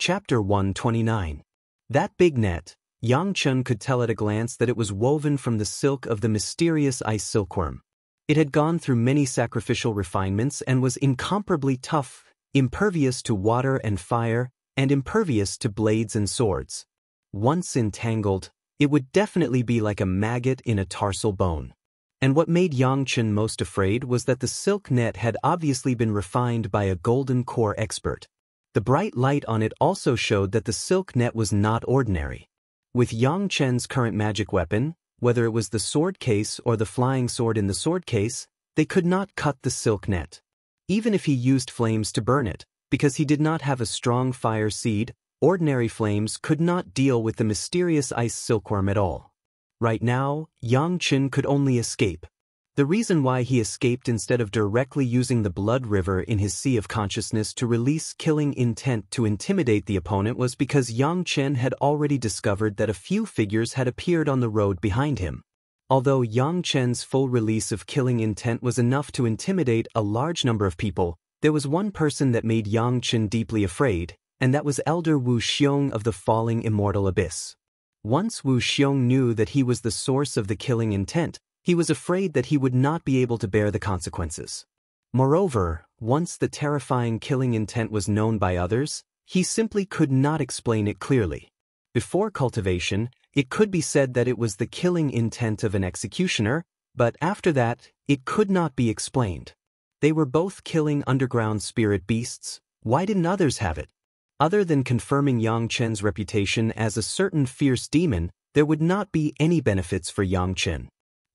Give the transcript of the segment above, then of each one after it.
Chapter 129. That big net, Xianxian could tell at a glance that it was woven from the silk of the mysterious ice silkworm. It had gone through many sacrificial refinements and was incomparably tough, impervious to water and fire, and impervious to blades and swords. Once entangled, it would definitely be like a maggot in a tarsal bone. And what made Xianxian most afraid was that the silk net had obviously been refined by a golden core expert. The bright light on it also showed that the silk net was not ordinary. With Xianxian's current magic weapon, whether it was the sword case or the flying sword in the sword case, they could not cut the silk net. Even if he used flames to burn it, because he did not have a strong fire seed, ordinary flames could not deal with the mysterious ice silkworm at all. Right now, Xianxian could only escape. The reason why he escaped instead of directly using the blood river in his sea of consciousness to release killing intent to intimidate the opponent was because Xianxian had already discovered that a few figures had appeared on the road behind him. Although Xianxian's full release of killing intent was enough to intimidate a large number of people, there was one person that made Xianxian deeply afraid, and that was Elder Wu Xiong of the falling immortal abyss. Once Wu Xiong knew that he was the source of the killing intent, he was afraid that he would not be able to bear the consequences. Moreover, once the terrifying killing intent was known by others, he simply could not explain it clearly. Before cultivation, it could be said that it was the killing intent of an executioner, but after that, it could not be explained. They were both killing underground spirit beasts. Why didn't others have it? Other than confirming Xianxian's reputation as a certain fierce demon, there would not be any benefits for Xianxian.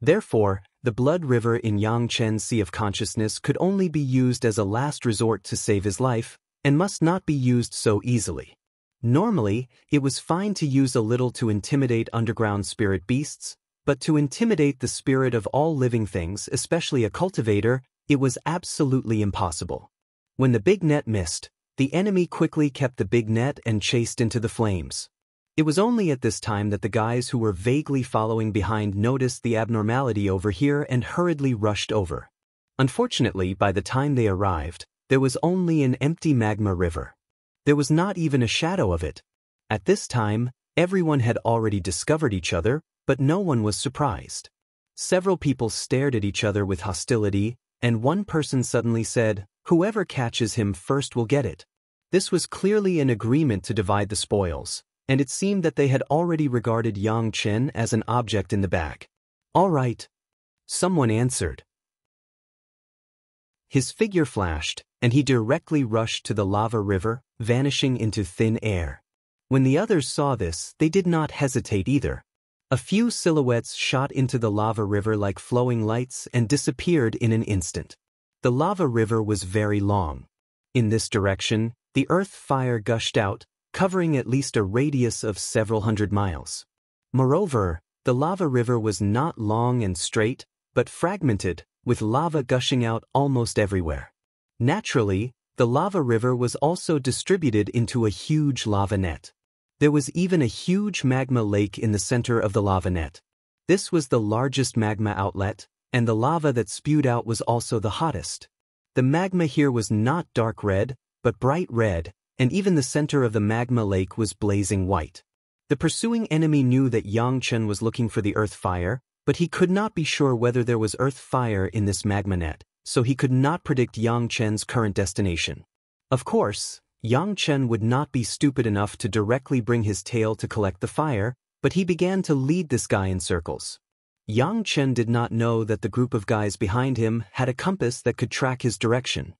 Therefore, the blood river in Xianxian's sea of consciousness could only be used as a last resort to save his life, and must not be used so easily. Normally, it was fine to use a little to intimidate underground spirit beasts, but to intimidate the spirit of all living things, especially a cultivator, it was absolutely impossible. When the big net missed, the enemy quickly kept the big net and chased into the flames. It was only at this time that the guys who were vaguely following behind noticed the abnormality over here and hurriedly rushed over. Unfortunately, by the time they arrived, there was only an empty magma river. There was not even a shadow of it. At this time, everyone had already discovered each other, but no one was surprised. Several people stared at each other with hostility, and one person suddenly said, "Whoever catches him first will get it." This was clearly an agreement to divide the spoils, and it seemed that they had already regarded Xianxian as an object in the bag. "All right," someone answered. His figure flashed, and he directly rushed to the lava river, vanishing into thin air. When the others saw this, they did not hesitate either. A few silhouettes shot into the lava river like flowing lights and disappeared in an instant. The lava river was very long. In this direction, the earth fire gushed out, covering at least a radius of several hundred miles. Moreover, the lava river was not long and straight, but fragmented, with lava gushing out almost everywhere. Naturally, the lava river was also distributed into a huge lava net. There was even a huge magma lake in the center of the lava net. This was the largest magma outlet, and the lava that spewed out was also the hottest. The magma here was not dark red, but bright red, and even the center of the magma lake was blazing white. The pursuing enemy knew that Xianxian was looking for the earth fire, but he could not be sure whether there was earth fire in this magma net, so he could not predict Xianxian's current destination. Of course, Xianxian would not be stupid enough to directly bring his tail to collect the fire, but he began to lead this guy in circles. Xianxian did not know that the group of guys behind him had a compass that could track his direction.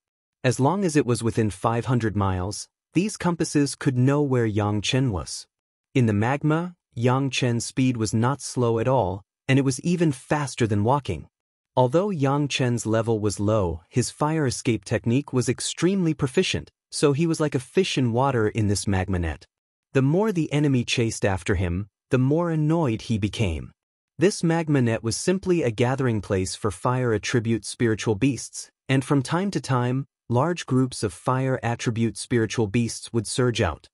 As long as it was within 500 miles, these compasses could know where Xianxian was. In the magma, Xianxian's speed was not slow at all, and it was even faster than walking. Although Xianxian's level was low, his fire escape technique was extremely proficient, so he was like a fish in water in this magma net. The more the enemy chased after him, the more annoyed he became. This magma net was simply a gathering place for fire attribute spiritual beasts, and from time to time, large groups of fire attribute spiritual beasts would surge out.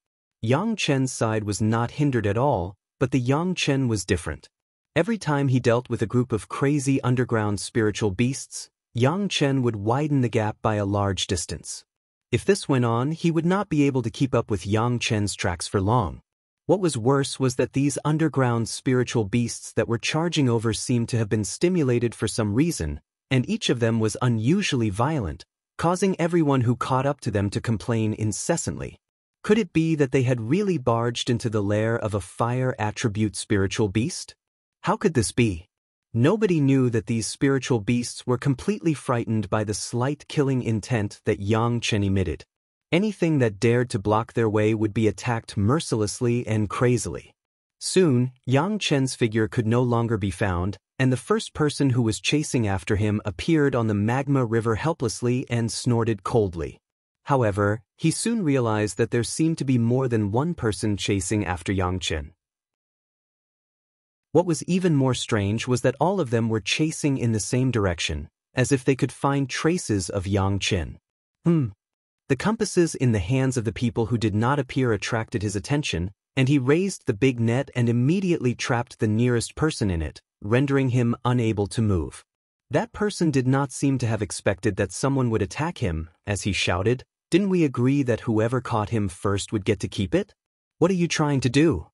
Xianxian's side was not hindered at all, but the Xianxian was different. Every time he dealt with a group of crazy underground spiritual beasts, Xianxian would widen the gap by a large distance. If this went on, he would not be able to keep up with Yang Chen's tracks for long. What was worse was that these underground spiritual beasts that were charging over seemed to have been stimulated for some reason, and each of them was unusually violent, causing everyone who caught up to them to complain incessantly. Could it be that they had really barged into the lair of a fire attribute spiritual beast? How could this be? Nobody knew that these spiritual beasts were completely frightened by the slight killing intent that Yang Chen emitted. Anything that dared to block their way would be attacked mercilessly and crazily. Soon, Yang Chen's figure could no longer be found, and the first person who was chasing after him appeared on the magma river helplessly and snorted coldly. However, he soon realized that there seemed to be more than one person chasing after Yang Chen. What was even more strange was that all of them were chasing in the same direction, as if they could find traces of Yang Chen. The compasses in the hands of the people who did not appear attracted his attention, and he raised the big net and immediately trapped the nearest person in it, rendering him unable to move. That person did not seem to have expected that someone would attack him, as he shouted, "Didn't we agree that whoever caught him first would get to keep it? What are you trying to do?"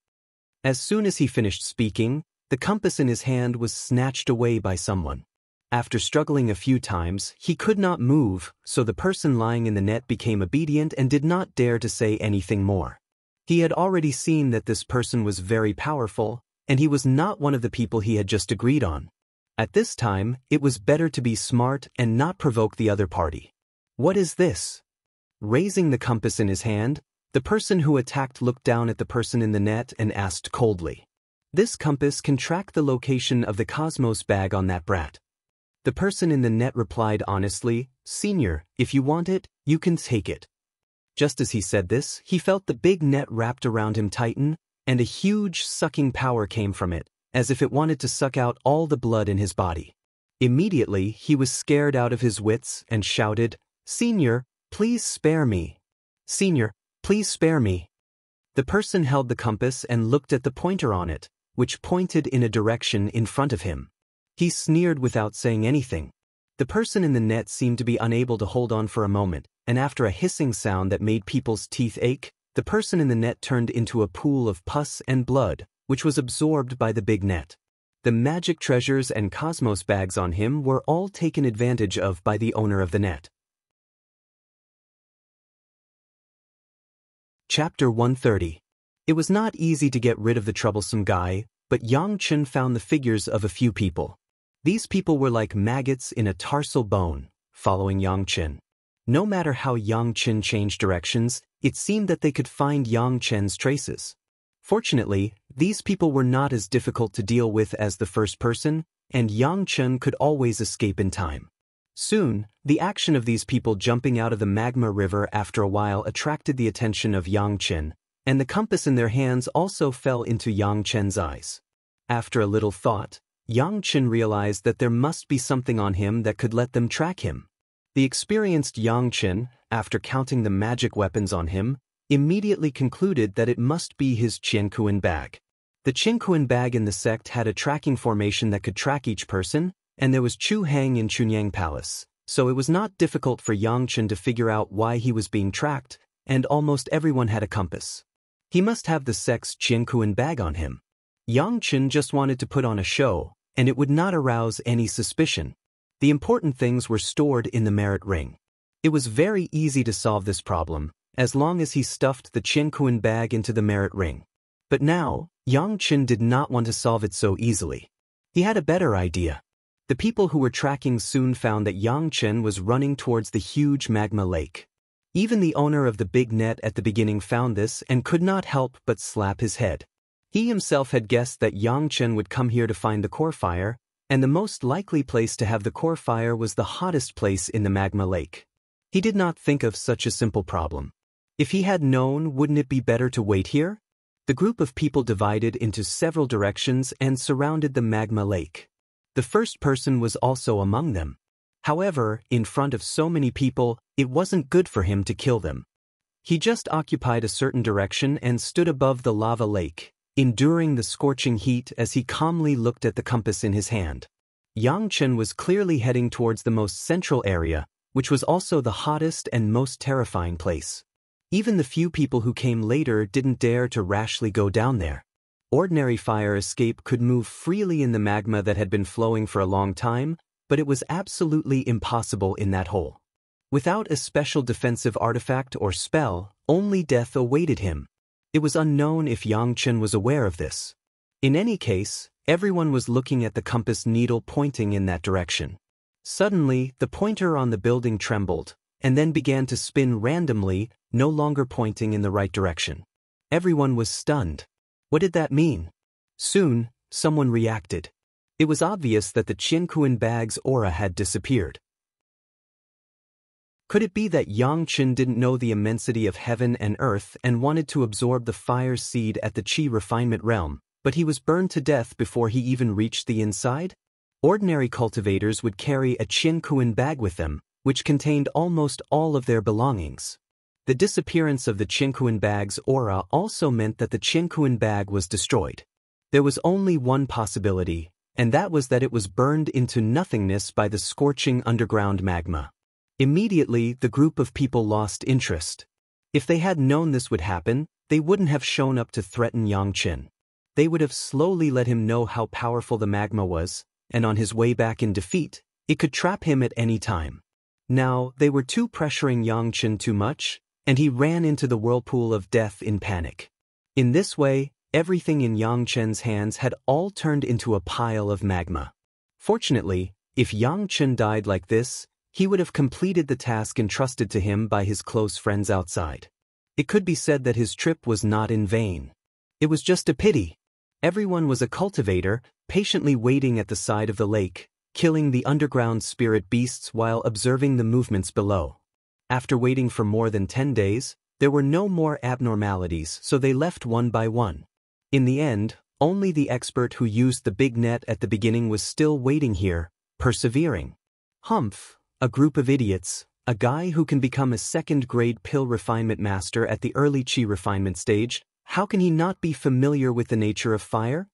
As soon as he finished speaking, the compass in his hand was snatched away by someone. After struggling a few times, he could not move, so the person lying in the net became obedient and did not dare to say anything more. He had already seen that this person was very powerful, and he was not one of the people he had just agreed on. At this time, it was better to be smart and not provoke the other party. "What is this?" Raising the compass in his hand, the person who attacked looked down at the person in the net and asked coldly, "This compass can track the location of the cosmos bag on that brat." The person in the net replied honestly, "Senior, if you want it, you can take it." Just as he said this, he felt the big net wrapped around him tighten, and a huge sucking power came from it, as if it wanted to suck out all the blood in his body. Immediately, he was scared out of his wits and shouted, "Senior, please spare me. Senior, please spare me." The person held the compass and looked at the pointer on it, which pointed in a direction in front of him. He sneered without saying anything. The person in the net seemed to be unable to hold on for a moment, and after a hissing sound that made people's teeth ache, the person in the net turned into a pool of pus and blood, which was absorbed by the big net. The magic treasures and cosmos bags on him were all taken advantage of by the owner of the net. Chapter 130. It was not easy to get rid of the troublesome guy, but Yang Chen found the figures of a few people. These people were like maggots in a tarsal bone, following Yang Chen. No matter how Yang Chen changed directions, it seemed that they could find Yang Chen's traces. Fortunately, these people were not as difficult to deal with as the first person, and Yang Chen could always escape in time. Soon, the action of these people jumping out of the magma river after a while attracted the attention of Yang Chen, and the compass in their hands also fell into Yang Chen's eyes. After a little thought, Yang Chen realized that there must be something on him that could let them track him. The experienced Yang Chen, after counting the magic weapons on him, immediately concluded that it must be his Qiankuan bag. The Qiankuan bag in the sect had a tracking formation that could track each person, and there was Chu Hang in Chunyang Palace, so it was not difficult for Yang Chen to figure out why he was being tracked, and almost everyone had a compass. He must have the sect's Qiankuan bag on him. Yang Chen just wanted to put on a show, and it would not arouse any suspicion. The important things were stored in the merit ring. It was very easy to solve this problem, as long as he stuffed the Qiankuan bag into the merit ring. But now, Yang Chen did not want to solve it so easily. He had a better idea. The people who were tracking soon found that Yang Chen was running towards the huge magma lake. Even the owner of the big net at the beginning found this and could not help but slap his head. He himself had guessed that Yang Chen would come here to find the core fire, and the most likely place to have the core fire was the hottest place in the magma lake. He did not think of such a simple problem. If he had known, wouldn't it be better to wait here? The group of people divided into several directions and surrounded the magma lake. The first person was also among them. However, in front of so many people, it wasn't good for him to kill them. He just occupied a certain direction and stood above the lava lake, enduring the scorching heat as he calmly looked at the compass in his hand. Yang Chen was clearly heading towards the most central area, which was also the hottest and most terrifying place. Even the few people who came later didn't dare to rashly go down there. Ordinary fire escape could move freely in the magma that had been flowing for a long time, but it was absolutely impossible in that hole. Without a special defensive artifact or spell, only death awaited him. It was unknown if Xianxian was aware of this. In any case, everyone was looking at the compass needle pointing in that direction. Suddenly, the pointer on the building trembled, and then began to spin randomly, no longer pointing in the right direction. Everyone was stunned. What did that mean? Soon, someone reacted. It was obvious that the Qianquan bag's aura had disappeared. Could it be that Xianxian didn't know the immensity of heaven and earth and wanted to absorb the fire seed at the Qi refinement realm, but he was burned to death before he even reached the inside? Ordinary cultivators would carry a Qianquan bag with them, which contained almost all of their belongings. The disappearance of the Qianquan bag's aura also meant that the Qianquan bag was destroyed. There was only one possibility, and that was that it was burned into nothingness by the scorching underground magma. Immediately, the group of people lost interest. If they had known this would happen, they wouldn't have shown up to threaten Xianxian. They would have slowly let him know how powerful the magma was, and on his way back in defeat, it could trap him at any time. Now, they were pressuring Xianxian too much, and he ran into the whirlpool of death in panic. In this way, everything in Xianxian's hands had all turned into a pile of magma. Fortunately, if Xianxian died like this, he would have completed the task entrusted to him by his close friends outside. It could be said that his trip was not in vain. It was just a pity. Everyone was a cultivator, patiently waiting at the side of the lake, killing the underground spirit beasts while observing the movements below. After waiting for more than 10 days, there were no more abnormalities, so they left one by one. In the end, only the expert who used the big net at the beginning was still waiting here, persevering. Humph, a group of idiots, a guy who can become a second-grade pill refinement master at the early Qi refinement stage, how can he not be familiar with the nature of fire?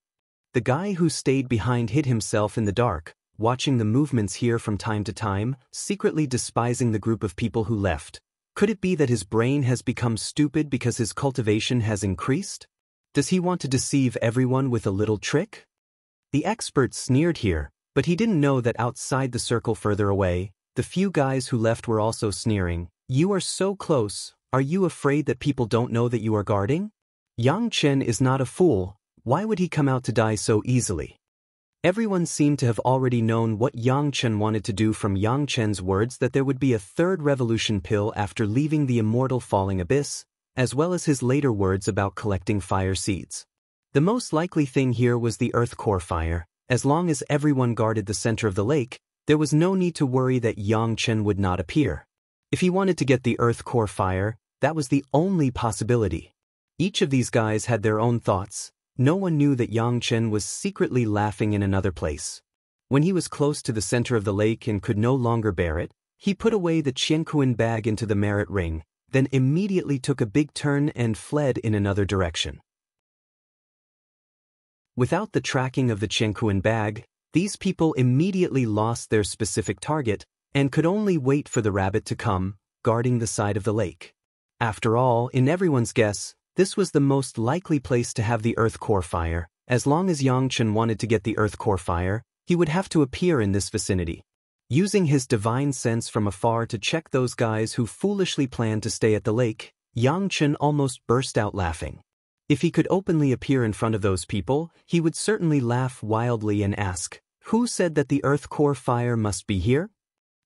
The guy who stayed behind hid himself in the dark, watching the movements here from time to time, secretly despising the group of people who left. Could it be that his brain has become stupid because his cultivation has increased? Does he want to deceive everyone with a little trick? The expert sneered here, but he didn't know that outside the circle further away, the few guys who left were also sneering. You are so close, are you afraid that people don't know that you are guarding? Xianxian is not a fool, why would he come out to die so easily? Everyone seemed to have already known what Xianxian wanted to do from Xianxian's words that there would be a third revolution pill after leaving the immortal falling abyss, as well as his later words about collecting fire seeds. The most likely thing here was the earth core fire. As long as everyone guarded the center of the lake, there was no need to worry that Xianxian would not appear. If he wanted to get the earth core fire, that was the only possibility. Each of these guys had their own thoughts. No one knew that Xianxian was secretly laughing in another place. When he was close to the center of the lake and could no longer bear it, he put away the Qianquan bag into the merit ring, then immediately took a big turn and fled in another direction. Without the tracking of the Qianquan bag, these people immediately lost their specific target and could only wait for the rabbit to come, guarding the side of the lake. After all, in everyone's guess, this was the most likely place to have the earth core fire. As long as Xianxian wanted to get the earth core fire, he would have to appear in this vicinity. Using his divine sense from afar to check those guys who foolishly planned to stay at the lake, Xianxian almost burst out laughing. If he could openly appear in front of those people, he would certainly laugh wildly and ask, "Who said that the earth core fire must be here?"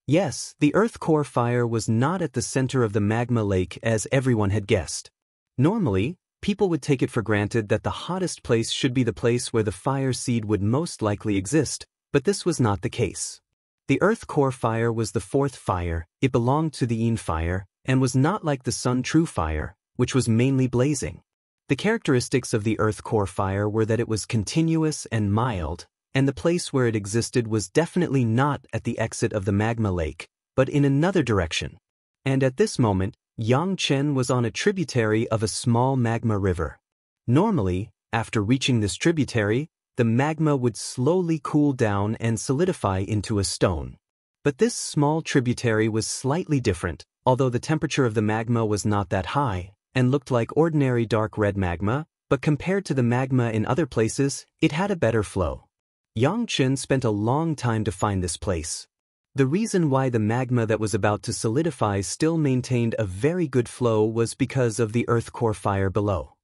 Yes, the earth core fire was not at the center of the magma lake as everyone had guessed. Normally, people would take it for granted that the hottest place should be the place where the fire seed would most likely exist, but this was not the case. The earth core fire was the fourth fire, it belonged to the Yin fire, and was not like the sun true fire, which was mainly blazing. The characteristics of the earth core fire were that it was continuous and mild, and the place where it existed was definitely not at the exit of the magma lake, but in another direction. And at this moment, Xianxian was on a tributary of a small magma river. Normally, after reaching this tributary, the magma would slowly cool down and solidify into a stone. But this small tributary was slightly different, although the temperature of the magma was not that high, and looked like ordinary dark red magma, but compared to the magma in other places, it had a better flow. Xianxian spent a long time to find this place. The reason why the magma that was about to solidify still maintained a very good flow was because of the earth core fire below.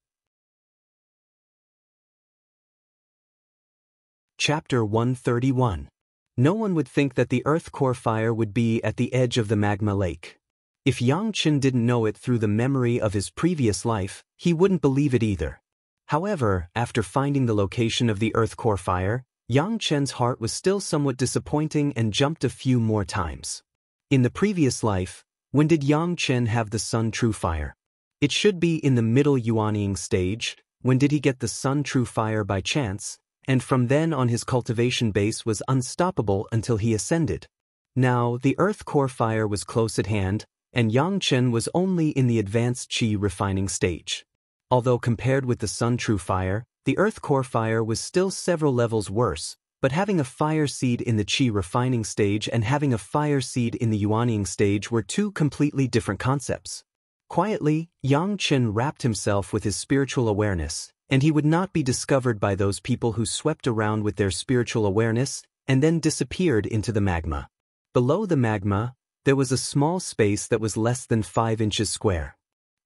Chapter 131. No one would think that the earth core fire would be at the edge of the magma lake. If Xianxian didn't know it through the memory of his previous life, he wouldn't believe it either. However, after finding the location of the earth core fire, Xianxian's heart was still somewhat disappointing and jumped a few more times. In the previous life, when did Xianxian have the Sun True Fire? It should be in the middle Yuanying stage. When did he get the Sun True Fire by chance? And from then on his cultivation base was unstoppable until he ascended. Now, the earth core fire was close at hand, and Xianxian was only in the advanced qi refining stage. Although compared with the Sun True Fire, the earth core fire was still several levels worse, but having a fire seed in the qi refining stage and having a fire seed in the yuanying stage were two completely different concepts. Quietly, Xianxian wrapped himself with his spiritual awareness, and he would not be discovered by those people who swept around with their spiritual awareness and then disappeared into the magma. Below the magma, there was a small space that was less than 5 inches square.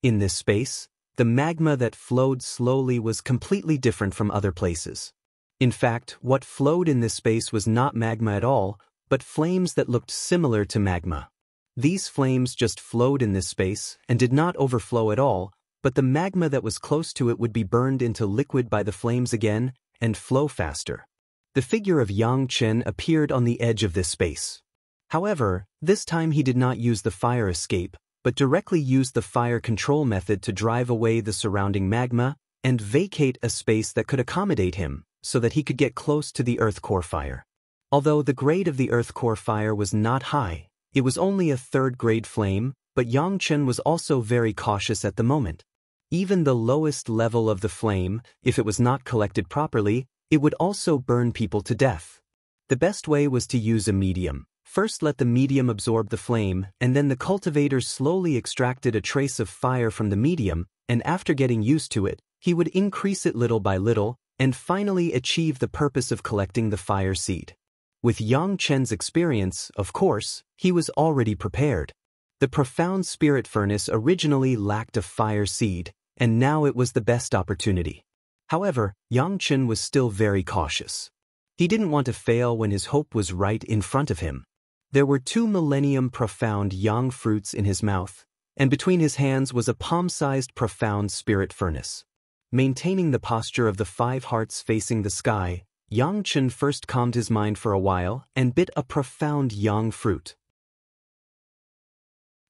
In this space, the magma that flowed slowly was completely different from other places. In fact, what flowed in this space was not magma at all, but flames that looked similar to magma. These flames just flowed in this space and did not overflow at all, but the magma that was close to it would be burned into liquid by the flames again and flow faster. The figure of Xianxian appeared on the edge of this space. However, this time he did not use the fire escape, but directly used the fire control method to drive away the surrounding magma and vacate a space that could accommodate him, so that he could get close to the earth core fire. Although the grade of the earth core fire was not high, it was only a 3rd grade flame, but Xianxian was also very cautious at the moment. Even the lowest level of the flame, if it was not collected properly, it would also burn people to death. The best way was to use a medium. First let the medium absorb the flame, and then the cultivators slowly extracted a trace of fire from the medium, and after getting used to it, he would increase it little by little, and finally achieve the purpose of collecting the fire seed. With Xianxian's experience, of course, he was already prepared. The profound spirit furnace originally lacked a fire seed, and now it was the best opportunity. However, Xianxian was still very cautious. He didn't want to fail when his hope was right in front of him. There were 2 millennium profound yang fruits in his mouth, and between his hands was a palm-sized profound spirit furnace. Maintaining the posture of the 5 hearts facing the sky, Xianxian first calmed his mind for a while and bit a profound yang fruit.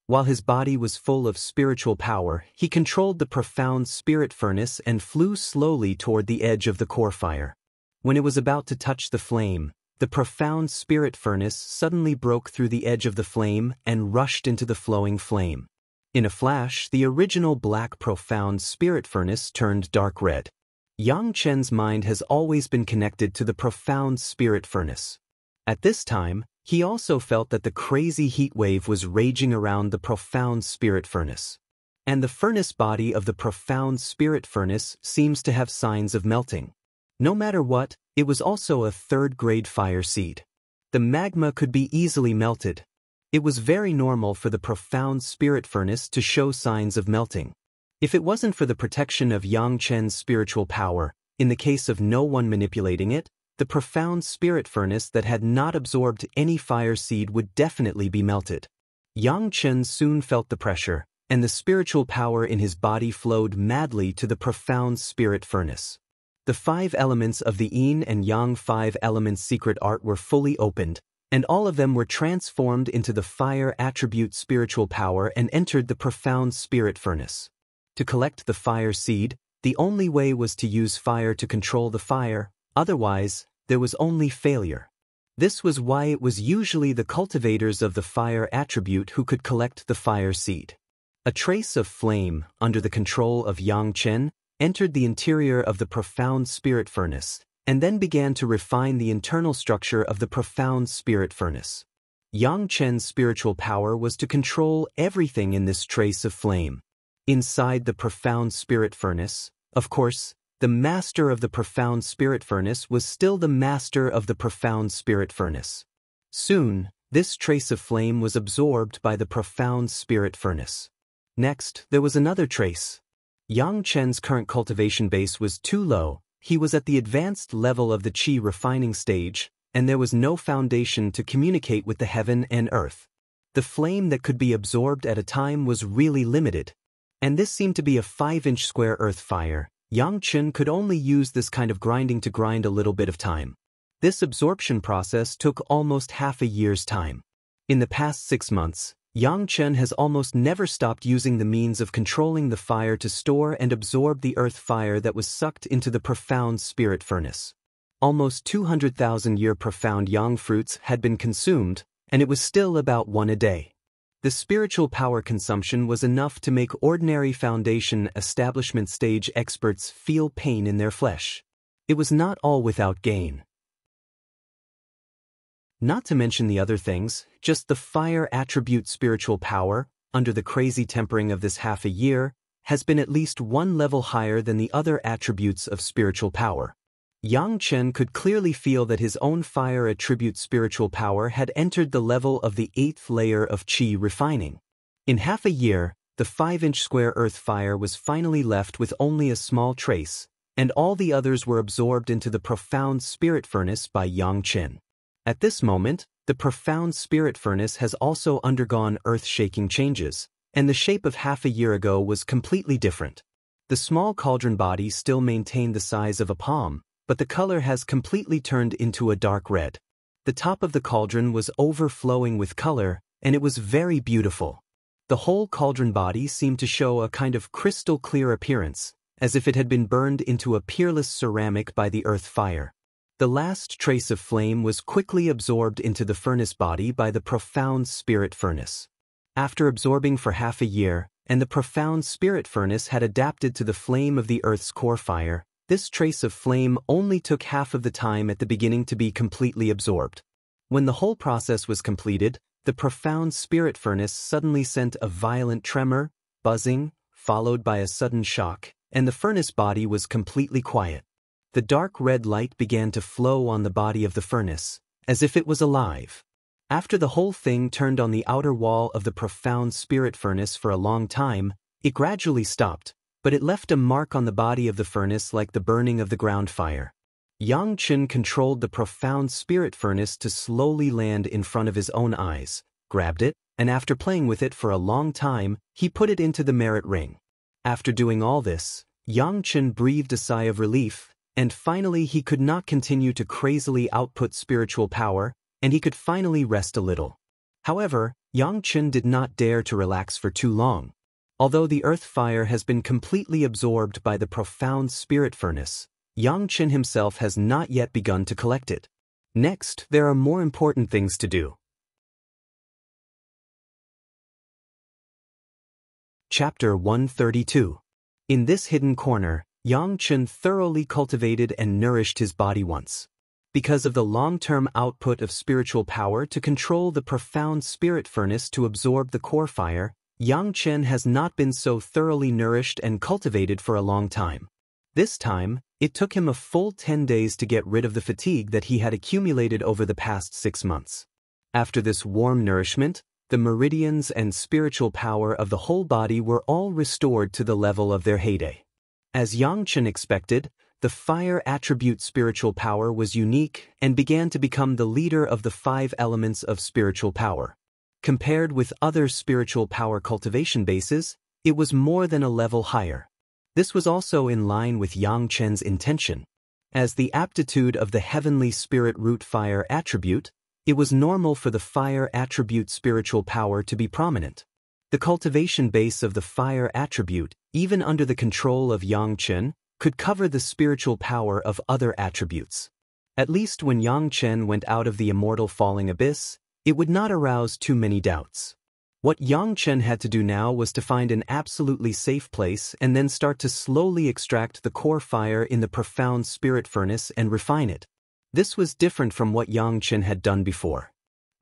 While his body was full of spiritual power, he controlled the profound spirit furnace and flew slowly toward the edge of the core fire. When it was about to touch the flame, the profound spirit furnace suddenly broke through the edge of the flame and rushed into the flowing flame. In a flash, the original black profound spirit furnace turned dark red. Xianxian's mind has always been connected to the profound spirit furnace. At this time, he also felt that the crazy heat wave was raging around the profound spirit furnace. And the furnace body of the profound spirit furnace seems to have signs of melting. No matter what, it was also a 3rd grade fire seed. The magma could be easily melted. It was very normal for the profound spirit furnace to show signs of melting. If it wasn't for the protection of Xianxian's spiritual power, in the case of no one manipulating it, the profound spirit furnace that had not absorbed any fire seed would definitely be melted. Xianxian soon felt the pressure, and the spiritual power in his body flowed madly to the profound spirit furnace. The 5 elements of the Yin and Yang 5 elements secret art were fully opened, and all of them were transformed into the fire attribute spiritual power and entered the profound spirit furnace. To collect the fire seed, the only way was to use fire to control the fire, otherwise, there was only failure. This was why it was usually the cultivators of the fire attribute who could collect the fire seed. A trace of flame, under the control of Xianxian, entered the interior of the profound spirit furnace, and then began to refine the internal structure of the profound spirit furnace. Yang Chen's spiritual power was to control everything in this trace of flame. Inside the profound spirit furnace, of course, the master of the profound spirit furnace was still the master of the profound spirit furnace. Soon, this trace of flame was absorbed by the profound spirit furnace. Next, there was another trace. Yang Chen's current cultivation base was too low, he was at the advanced level of the qi refining stage, and there was no foundation to communicate with the heaven and earth. The flame that could be absorbed at a time was really limited. And this seemed to be a 5-inch square earth fire. Yang Chen could only use this kind of grinding to grind a little bit of time. This absorption process took almost half a year's time. In the past 6 months, Yang Chen has almost never stopped using the means of controlling the fire to store and absorb the earth fire that was sucked into the profound spirit furnace. Almost 200,000-year profound yang fruits had been consumed, and it was still about 1 a day. The spiritual power consumption was enough to make ordinary foundation establishment stage experts feel pain in their flesh. It was not all without gain. Not to mention the other things, just the fire attribute spiritual power, under the crazy tempering of this half a year, has been at least 1 level higher than the other attributes of spiritual power. Yang Chen could clearly feel that his own fire attribute spiritual power had entered the level of the 8th layer of qi refining. In half a year, the 5-inch square earth fire was finally left with only a small trace, and all the others were absorbed into the profound spirit furnace by Yang Chen. At this moment, the profound spirit furnace has also undergone earth-shaking changes, and the shape of half a year ago was completely different. The small cauldron body still maintained the size of a palm, but the color has completely turned into a dark red. The top of the cauldron was overflowing with color, and it was very beautiful. The whole cauldron body seemed to show a kind of crystal-clear appearance, as if it had been burned into a peerless ceramic by the earth fire. The last trace of flame was quickly absorbed into the furnace body by the profound spirit furnace. After absorbing for half a year, and the profound spirit furnace had adapted to the flame of the earth's core fire, this trace of flame only took half of the time at the beginning to be completely absorbed. When the whole process was completed, the profound spirit furnace suddenly sent a violent tremor, buzzing, followed by a sudden shock, and the furnace body was completely quiet. The dark red light began to flow on the body of the furnace, as if it was alive. After the whole thing turned on the outer wall of the profound spirit furnace for a long time, it gradually stopped, but it left a mark on the body of the furnace like the burning of the ground fire. Yang Chen controlled the profound spirit furnace to slowly land in front of his own eyes, grabbed it, and after playing with it for a long time, he put it into the merit ring. After doing all this, Yang Chen breathed a sigh of relief, and finally he could not continue to crazily output spiritual power, and he could finally rest a little. However, Yang Chen did not dare to relax for too long. Although the earth fire has been completely absorbed by the profound spirit furnace, Yang Chen himself has not yet begun to collect it. Next, there are more important things to do. Chapter 132. In this hidden corner, Yang Chen thoroughly cultivated and nourished his body once. Because of the long-term output of spiritual power to control the profound spirit furnace to absorb the core fire, Yang Chen has not been so thoroughly nourished and cultivated for a long time. This time, it took him a full 10 days to get rid of the fatigue that he had accumulated over the past 6 months. After this warm nourishment, the meridians and spiritual power of the whole body were all restored to the level of their heyday. As Yang Chen expected, the fire attribute spiritual power was unique and began to become the leader of the 5 elements of spiritual power. Compared with other spiritual power cultivation bases, it was more than a level higher. This was also in line with Yang Chen's intention. As the aptitude of the heavenly spirit root fire attribute, it was normal for the fire attribute spiritual power to be prominent. The cultivation base of the fire attribute, even under the control of Yang Chen, could cover the spiritual power of other attributes. At least when Yang Chen went out of the immortal falling abyss, it would not arouse too many doubts. What Yang Chen had to do now was to find an absolutely safe place and then start to slowly extract the core fire in the profound spirit furnace and refine it. This was different from what Yang Chen had done before.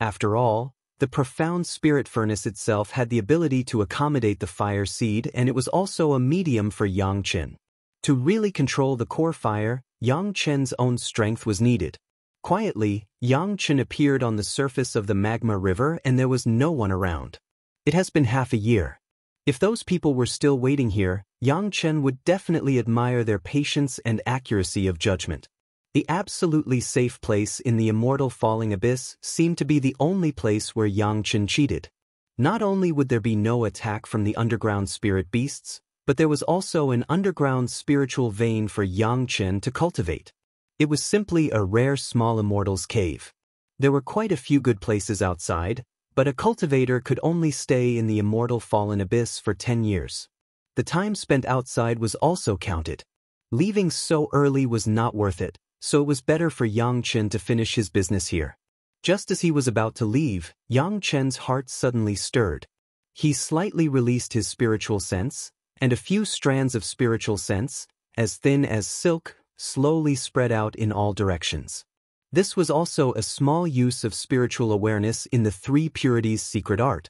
After all, The profound spirit furnace itself had the ability to accommodate the fire seed, and it was also a medium for Xianxian. To really control the core fire, Xianxian's own strength was needed. Quietly, Xianxian appeared on the surface of the magma river, and there was no one around. It has been half a year. If those people were still waiting here, Xianxian would definitely admire their patience and accuracy of judgment. The absolutely safe place in the immortal falling abyss seemed to be the only place where Xianxian cheated. Not only would there be no attack from the underground spirit beasts, but there was also an underground spiritual vein for Xianxian to cultivate. It was simply a rare small immortal's cave. There were quite a few good places outside, but a cultivator could only stay in the immortal fallen abyss for 10 years. The time spent outside was also counted. Leaving so early was not worth it, so it was better for Xianxian to finish his business here. Just as he was about to leave, Xianxian's heart suddenly stirred. He slightly released his spiritual sense, and a few strands of spiritual sense, as thin as silk, slowly spread out in all directions. This was also a small use of spiritual awareness in the three purities secret art.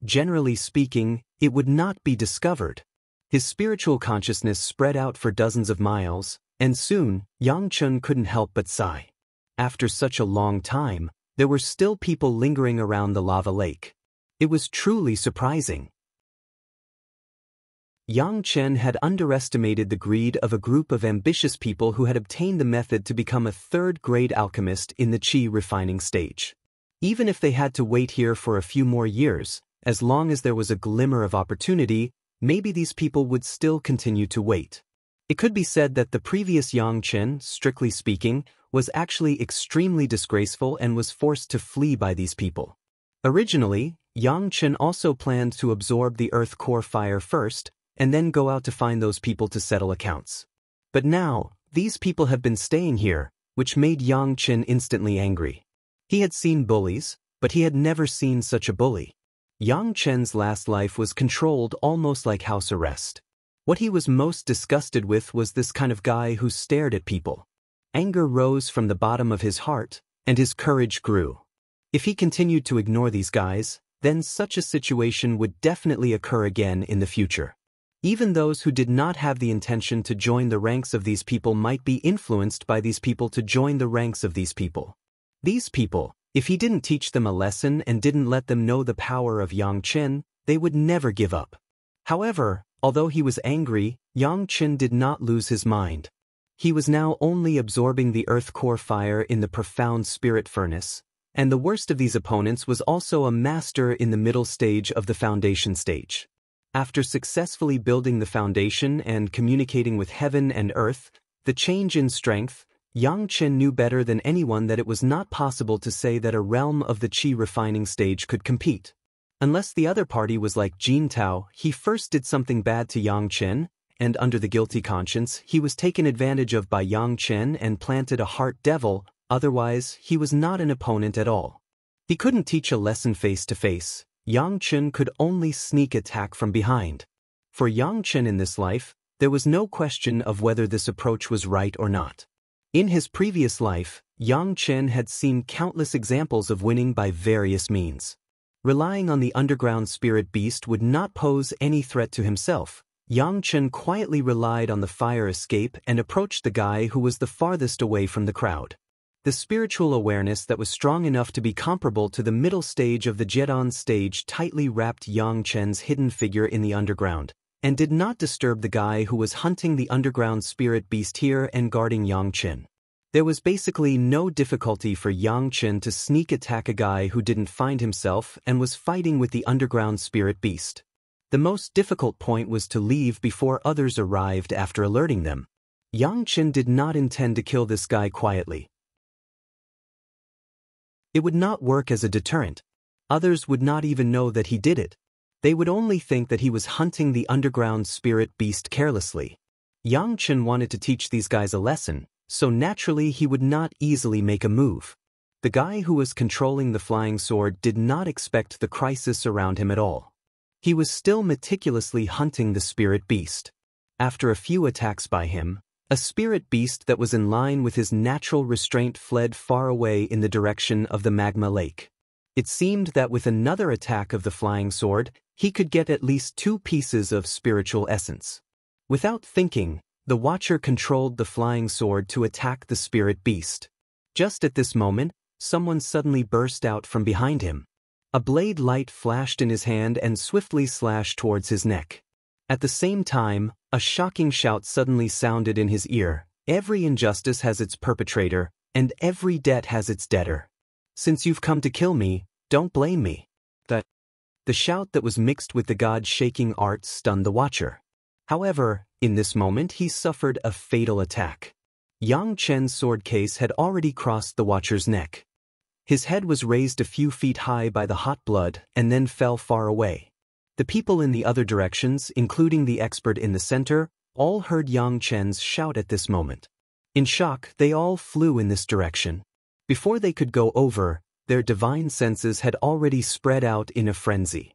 Generally speaking, it would not be discovered. His spiritual consciousness spread out for dozens of miles, and soon, Xianxian couldn't help but sigh. After such a long time, there were still people lingering around the lava lake. It was truly surprising. Xianxian had underestimated the greed of a group of ambitious people who had obtained the method to become a third-grade alchemist in the qi refining stage. Even if they had to wait here for a few more years, as long as there was a glimmer of opportunity, maybe these people would still continue to wait. It could be said that the previous Xianxian, strictly speaking, was actually extremely disgraceful and was forced to flee by these people. Originally, Xianxian also planned to absorb the earth core fire first, and then go out to find those people to settle accounts. But now, these people have been staying here, which made Xianxian instantly angry. He had seen bullies, but he had never seen such a bully. Xianxian's last life was controlled almost like house arrest. What he was most disgusted with was this kind of guy who stared at people. Anger rose from the bottom of his heart, and his courage grew. If he continued to ignore these guys, then such a situation would definitely occur again in the future. Even those who did not have the intention to join the ranks of these people might be influenced by these people to join the ranks of these people. These people, if he didn't teach them a lesson and didn't let them know the power of Xianxian, they would never give up. However, although he was angry, Xianxian did not lose his mind. He was now only absorbing the earth core fire in the profound spirit furnace, and the worst of these opponents was also a master in the middle stage of the foundation stage. After successfully building the foundation and communicating with heaven and earth, the change in strength, Xianxian knew better than anyone that it was not possible to say that a realm of the qi refining stage could compete. Unless the other party was like Jintao, he first did something bad to Xianxian, and under the guilty conscience, he was taken advantage of by Xianxian and planted a heart devil, otherwise he was not an opponent at all. He couldn't teach a lesson face to face. Xianxian could only sneak attack from behind. For Xianxian in this life, there was no question of whether this approach was right or not. In his previous life, Xianxian had seen countless examples of winning by various means. Relying on the underground spirit beast would not pose any threat to himself. Xianxian quietly relied on the fire escape and approached the guy who was the farthest away from the crowd. The spiritual awareness that was strong enough to be comparable to the middle stage of the Jedon stage tightly wrapped Xianxian's hidden figure in the underground, and did not disturb the guy who was hunting the underground spirit beast here and guarding Xianxian. There was basically no difficulty for Xianxian to sneak attack a guy who didn't find himself and was fighting with the underground spirit beast. The most difficult point was to leave before others arrived after alerting them. Xianxian did not intend to kill this guy quietly. It would not work as a deterrent. Others would not even know that he did it. They would only think that he was hunting the underground spirit beast carelessly. Xianxian wanted to teach these guys a lesson, so naturally he would not easily make a move. The guy who was controlling the flying sword did not expect the crisis around him at all. He was still meticulously hunting the spirit beast. After a few attacks by him, a spirit beast that was in line with his natural restraint fled far away in the direction of the magma lake. It seemed that with another attack of the flying sword, he could get at least 2 pieces of spiritual essence. Without thinking, the Watcher controlled the flying sword to attack the spirit beast. Just at this moment, someone suddenly burst out from behind him. A blade light flashed in his hand and swiftly slashed towards his neck. At the same time, a shocking shout suddenly sounded in his ear. Every injustice has its perpetrator, and every debt has its debtor. Since you've come to kill me, don't blame me. The shout that was mixed with the god-shaking art stunned the Watcher. However, in this moment he suffered a fatal attack. Xianxian's sword case had already crossed the Watcher's neck. His head was raised a few feet high by the hot blood and then fell far away. The people in the other directions, including the expert in the center, all heard Xianxian's shout at this moment. In shock, they all flew in this direction. Before they could go over, their divine senses had already spread out in a frenzy.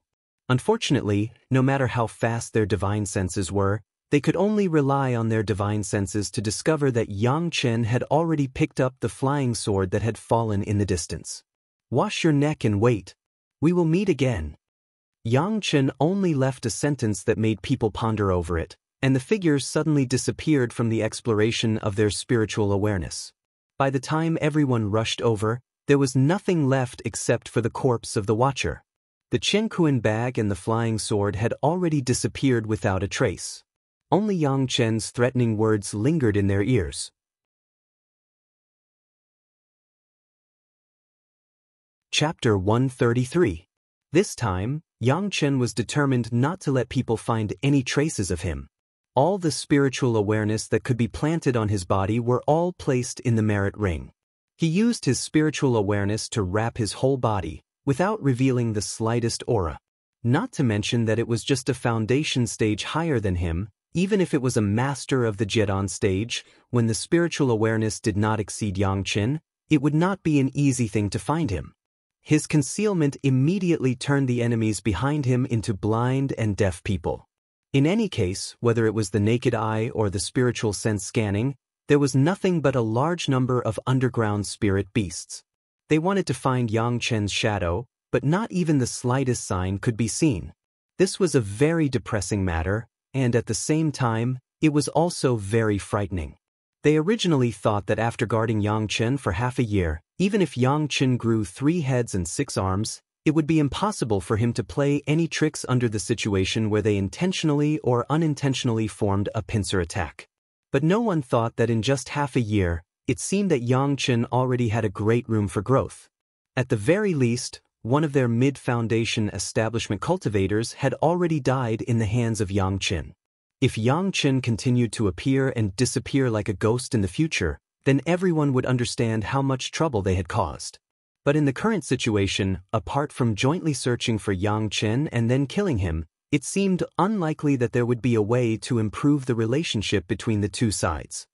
Unfortunately, no matter how fast their divine senses were, they could only rely on their divine senses to discover that Xianxian had already picked up the flying sword that had fallen in the distance. Wash your neck and wait. We will meet again. Xianxian only left a sentence that made people ponder over it, and the figures suddenly disappeared from the exploration of their spiritual awareness. By the time everyone rushed over, there was nothing left except for the corpse of the Watcher. The Qianquan bag and the flying sword had already disappeared without a trace. Only Xianxian's threatening words lingered in their ears. Chapter 133. This time, Xianxian was determined not to let people find any traces of him. All the spiritual awareness that could be planted on his body were all placed in the merit ring. He used his spiritual awareness to wrap his whole body, without revealing the slightest aura. Not to mention that it was just a foundation stage higher than him. Even if it was a master of the Jiedan stage, when the spiritual awareness did not exceed Xianxian, it would not be an easy thing to find him. His concealment immediately turned the enemies behind him into blind and deaf people. In any case, whether it was the naked eye or the spiritual sense scanning, there was nothing but a large number of underground spirit beasts. They wanted to find Xianxian's shadow, but not even the slightest sign could be seen. This was a very depressing matter, and at the same time, it was also very frightening. They originally thought that after guarding Xianxian for half a year, even if Xianxian grew 3 heads and 6 arms, it would be impossible for him to play any tricks under the situation where they intentionally or unintentionally formed a pincer attack. But no one thought that in just half a year, it seemed that Xianxian already had a great room for growth. At the very least, one of their mid-foundation establishment cultivators had already died in the hands of Xianxian. If Xianxian continued to appear and disappear like a ghost in the future, then everyone would understand how much trouble they had caused. But in the current situation, apart from jointly searching for Xianxian and then killing him, it seemed unlikely that there would be a way to improve the relationship between the two sides.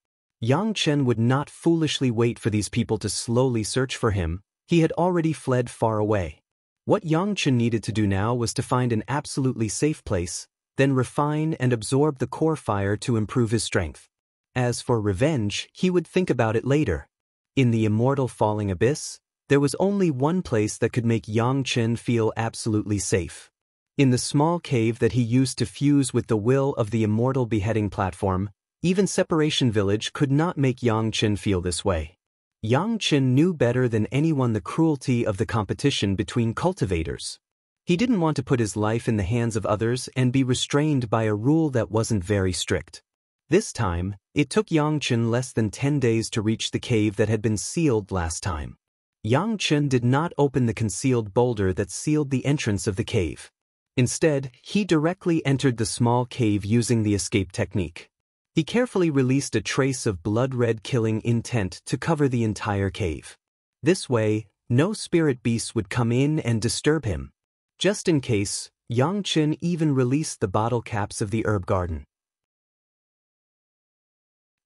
Xianxian would not foolishly wait for these people to slowly search for him. He had already fled far away. What Xianxian needed to do now was to find an absolutely safe place, then refine and absorb the core fire to improve his strength. As for revenge, he would think about it later. In the immortal falling abyss, there was only one place that could make Xianxian feel absolutely safe. In the small cave that he used to fuse with the will of the immortal beheading platform, even Separation Village could not make Xianxian feel this way. Xianxian knew better than anyone the cruelty of the competition between cultivators. He didn't want to put his life in the hands of others and be restrained by a rule that wasn't very strict. This time, it took Xianxian less than 10 days to reach the cave that had been sealed last time. Xianxian did not open the concealed boulder that sealed the entrance of the cave. Instead, he directly entered the small cave using the escape technique. He carefully released a trace of blood-red killing intent to cover the entire cave. This way, no spirit beasts would come in and disturb him. Just in case, Xianxian even released the bottle caps of the herb garden.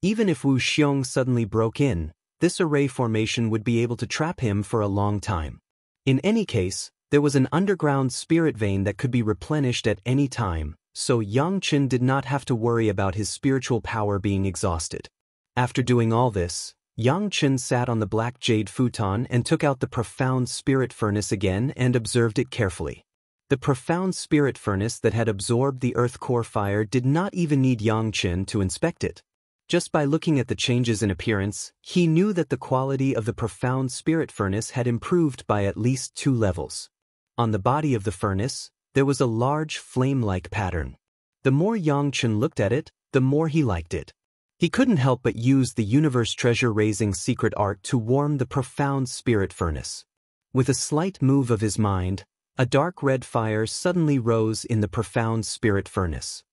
Even if Wu Xiong suddenly broke in, this array formation would be able to trap him for a long time. In any case, there was an underground spirit vein that could be replenished at any time, so Xianxian did not have to worry about his spiritual power being exhausted. After doing all this, Xianxian sat on the black jade futon and took out the profound spirit furnace again and observed it carefully. The profound spirit furnace that had absorbed the earth core fire did not even need Xianxian to inspect it. Just by looking at the changes in appearance, he knew that the quality of the profound spirit furnace had improved by at least 2 levels. On the body of the furnace, there was a large flame-like pattern. The more Xianxian looked at it, the more he liked it. He couldn't help but use the universe treasure-raising secret art to warm the profound spirit furnace. With a slight move of his mind, a dark red fire suddenly rose in the profound spirit furnace.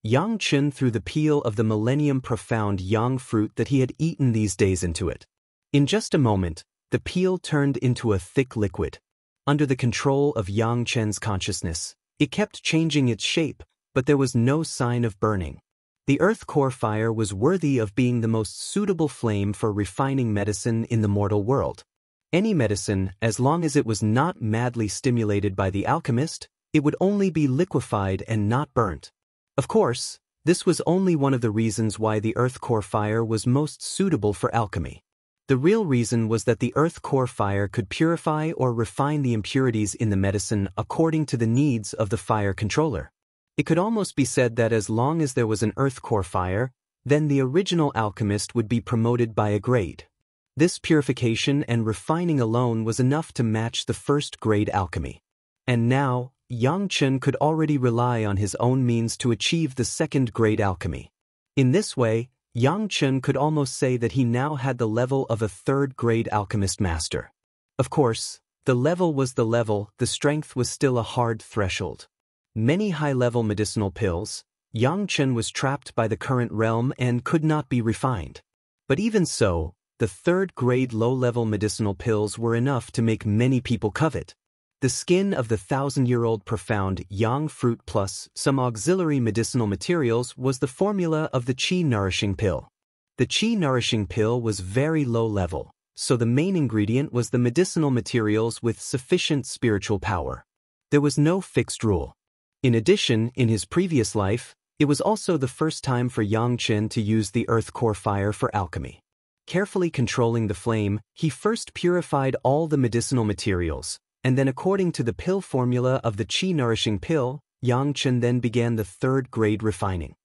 Xianxian threw the peel of the millennium profound yang fruit that he had eaten these days into it. In just a moment, the peel turned into a thick liquid. Under the control of Xianxian's consciousness, it kept changing its shape, but there was no sign of burning. The earth core fire was worthy of being the most suitable flame for refining medicine in the mortal world. Any medicine, as long as it was not madly stimulated by the alchemist, it would only be liquefied and not burnt. Of course, this was only one of the reasons why the earth core fire was most suitable for alchemy. The real reason was that the earth core fire could purify or refine the impurities in the medicine according to the needs of the fire controller. It could almost be said that as long as there was an earth core fire, then the original alchemist would be promoted by a grade. This purification and refining alone was enough to match the first grade alchemy. And now, Xianxian could already rely on his own means to achieve the second grade alchemy. In this way, Xianxian could almost say that he now had the level of a third grade alchemist master. Of course, the level was the level, the strength was still a hard threshold. Many high-level medicinal pills, Xianxian was trapped by the current realm and could not be refined. But even so, the third-grade low-level medicinal pills were enough to make many people covet. The skin of the 1,000-year-old profound yang fruit plus some auxiliary medicinal materials was the formula of the qi-nourishing pill. The qi-nourishing pill was very low-level, so the main ingredient was the medicinal materials with sufficient spiritual power. There was no fixed rule. In addition, in his previous life, it was also the first time for Xianxian to use the earth core fire for alchemy. Carefully controlling the flame, he first purified all the medicinal materials, and then according to the pill formula of the qi-nourishing pill, Xianxian then began the third-grade refining.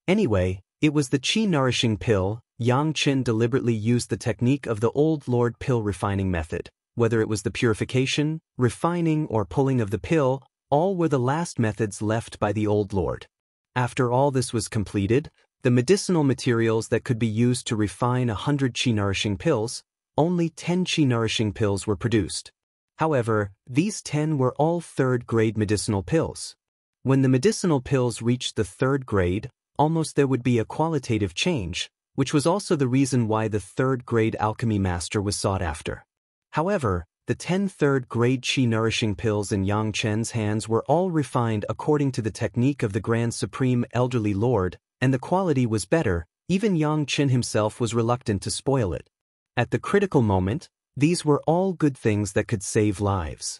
Anyway, it was the qi-nourishing pill. Xianxian deliberately used the technique of the Old Lord pill refining method. Whether it was the purification, refining, or pulling of the pill, all were the last methods left by the Old Lord. After all this was completed, the medicinal materials that could be used to refine 100 qi-nourishing pills, only 10 qi-nourishing pills were produced. However, these 10 were all third-grade medicinal pills. When the medicinal pills reached the third grade, almost there would be a qualitative change, which was also the reason why the third-grade alchemy master was sought after. However, the 10 third-grade qi-nourishing pills in Xianxian's hands were all refined according to the technique of the Grand Supreme Elderly Lord, and the quality was better. Even Xianxian himself was reluctant to spoil it. At the critical moment, these were all good things that could save lives.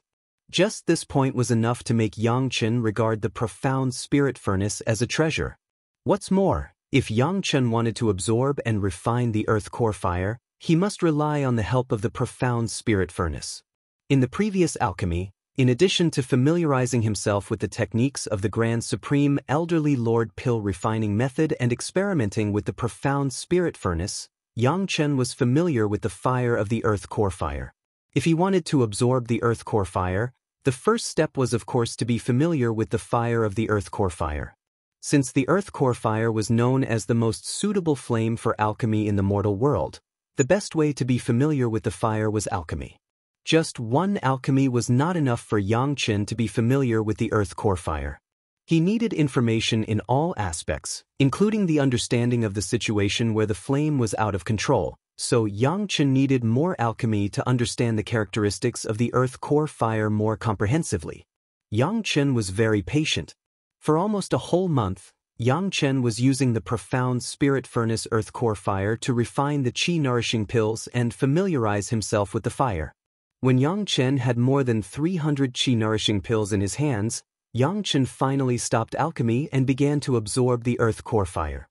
Just this point was enough to make Xianxian regard the profound spirit furnace as a treasure. What's more, if Xianxian wanted to absorb and refine the earth core fire, he must rely on the help of the profound spirit furnace. In the previous alchemy, in addition to familiarizing himself with the techniques of the Grand Supreme Elderly Lord pill refining method and experimenting with the profound spirit furnace, Xianxian was familiar with the fire of the earth core fire. If he wanted to absorb the earth core fire, the first step was of course to be familiar with the fire of the earth core fire. Since the earth core fire was known as the most suitable flame for alchemy in the mortal world, the best way to be familiar with the fire was alchemy. Just one alchemy was not enough for Xianxian to be familiar with the earth core fire. He needed information in all aspects, including the understanding of the situation where the flame was out of control, so Xianxian needed more alchemy to understand the characteristics of the earth core fire more comprehensively. Xianxian was very patient. For almost a whole month, Xianxian was using the profound spirit furnace earth core fire to refine the qi-nourishing pills and familiarize himself with the fire. When Xianxian had more than 300 qi-nourishing pills in his hands, Xianxian finally stopped alchemy and began to absorb the earth core fire.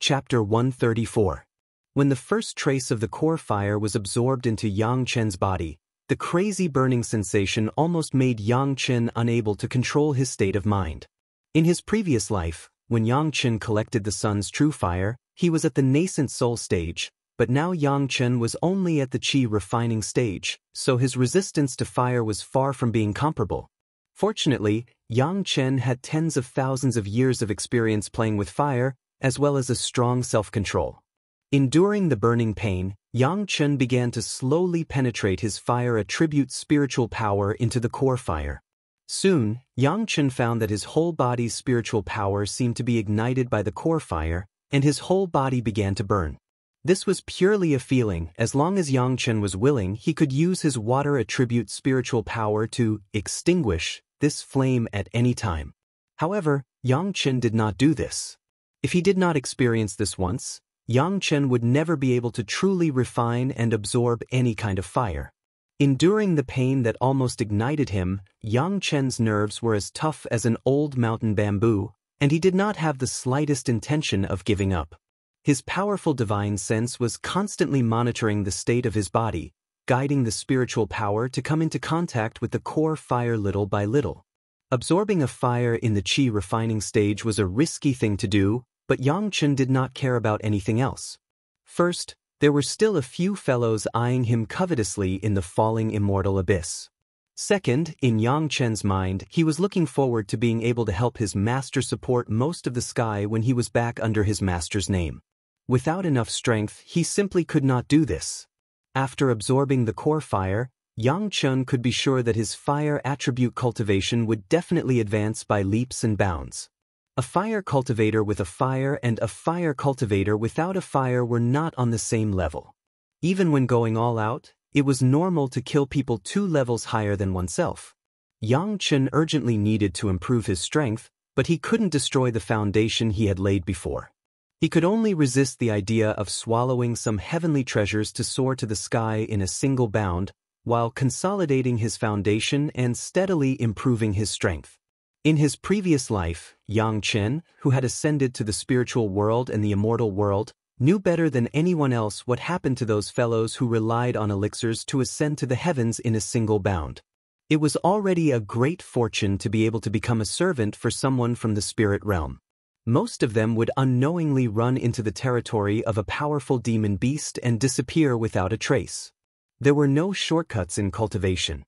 Chapter 134. When the first trace of the core fire was absorbed into Yang Chen's body, the crazy burning sensation almost made Yang Chen unable to control his state of mind. In his previous life, when Yang Chen collected the sun's true fire, he was at the nascent soul stage, but now Yang Chen was only at the qi refining stage, so his resistance to fire was far from being comparable. Fortunately, Yang Chen had tens of thousands of years of experience playing with fire, as well as a strong self-control. Enduring the burning pain, Yang Chen began to slowly penetrate his fire attribute spiritual power into the core fire. Soon, Yang Chen found that his whole body's spiritual power seemed to be ignited by the core fire, and his whole body began to burn. This was purely a feeling. As long as Yang Chen was willing, he could use his water attribute spiritual power to extinguish this flame at any time. However, Yang Chen did not do this. If he did not experience this once, Yang Chen would never be able to truly refine and absorb any kind of fire. Enduring the pain that almost ignited him, Yang Chen's nerves were as tough as an old mountain bamboo, and he did not have the slightest intention of giving up. His powerful divine sense was constantly monitoring the state of his body, guiding the spiritual power to come into contact with the core fire little by little. Absorbing a fire in the qi refining stage was a risky thing to do, but Yang Chen did not care about anything else. First, there were still a few fellows eyeing him covetously in the falling immortal abyss. Second, in Yang Chen's mind, he was looking forward to being able to help his master support most of the sky when he was back under his master's name. Without enough strength, he simply could not do this. After absorbing the core fire, Yang Chen could be sure that his fire attribute cultivation would definitely advance by leaps and bounds. A fire cultivator with a fire and a fire cultivator without a fire were not on the same level. Even when going all out, it was normal to kill people 2 levels higher than oneself. Yang Chen urgently needed to improve his strength, but he couldn't destroy the foundation he had laid before. He could only resist the idea of swallowing some heavenly treasures to soar to the sky in a single bound, while consolidating his foundation and steadily improving his strength. In his previous life, Yang Chen, who had ascended to the spiritual world and the immortal world, knew better than anyone else what happened to those fellows who relied on elixirs to ascend to the heavens in a single bound. It was already a great fortune to be able to become a servant for someone from the spirit realm. Most of them would unknowingly run into the territory of a powerful demon beast and disappear without a trace. There were no shortcuts in cultivation.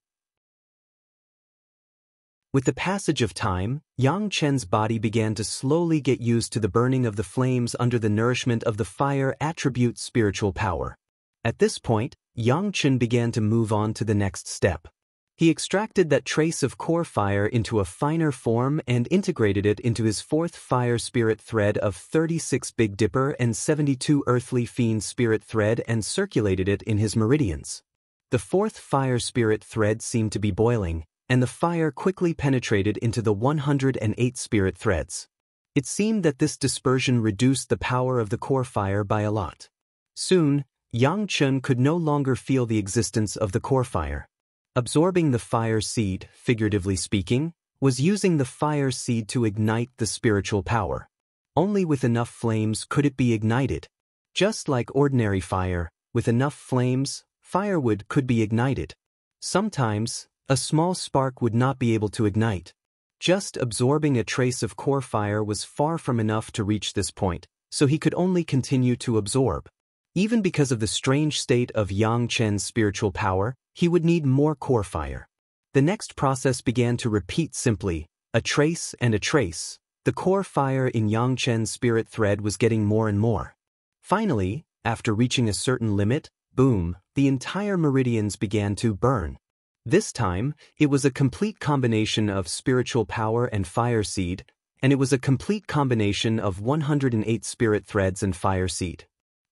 With the passage of time, Yang Chen's body began to slowly get used to the burning of the flames under the nourishment of the fire attribute spiritual power. At this point, Yang Chen began to move on to the next step. He extracted that trace of core fire into a finer form and integrated it into his 4th fire spirit thread of 36 Big Dipper and 72 Earthly Fiend spirit thread and circulated it in his meridians. The 4th fire spirit thread seemed to be boiling, and the fire quickly penetrated into the 108 spirit threads. It seemed that this dispersion reduced the power of the core fire by a lot. Soon, Yang Chen could no longer feel the existence of the core fire. Absorbing the fire seed, figuratively speaking, was using the fire seed to ignite the spiritual power. Only with enough flames could it be ignited. Just like ordinary fire, with enough flames, firewood could be ignited. Sometimes, a small spark would not be able to ignite. Just absorbing a trace of core fire was far from enough to reach this point, so he could only continue to absorb. Even because of the strange state of Yang Chen's spiritual power, he would need more core fire. The next process began to repeat simply, a trace and a trace. The core fire in Yang Chen's spirit thread was getting more and more. Finally, after reaching a certain limit, boom, the entire meridians began to burn. This time, it was a complete combination of spiritual power and fire seed, and it was a complete combination of 108 spirit threads and fire seed.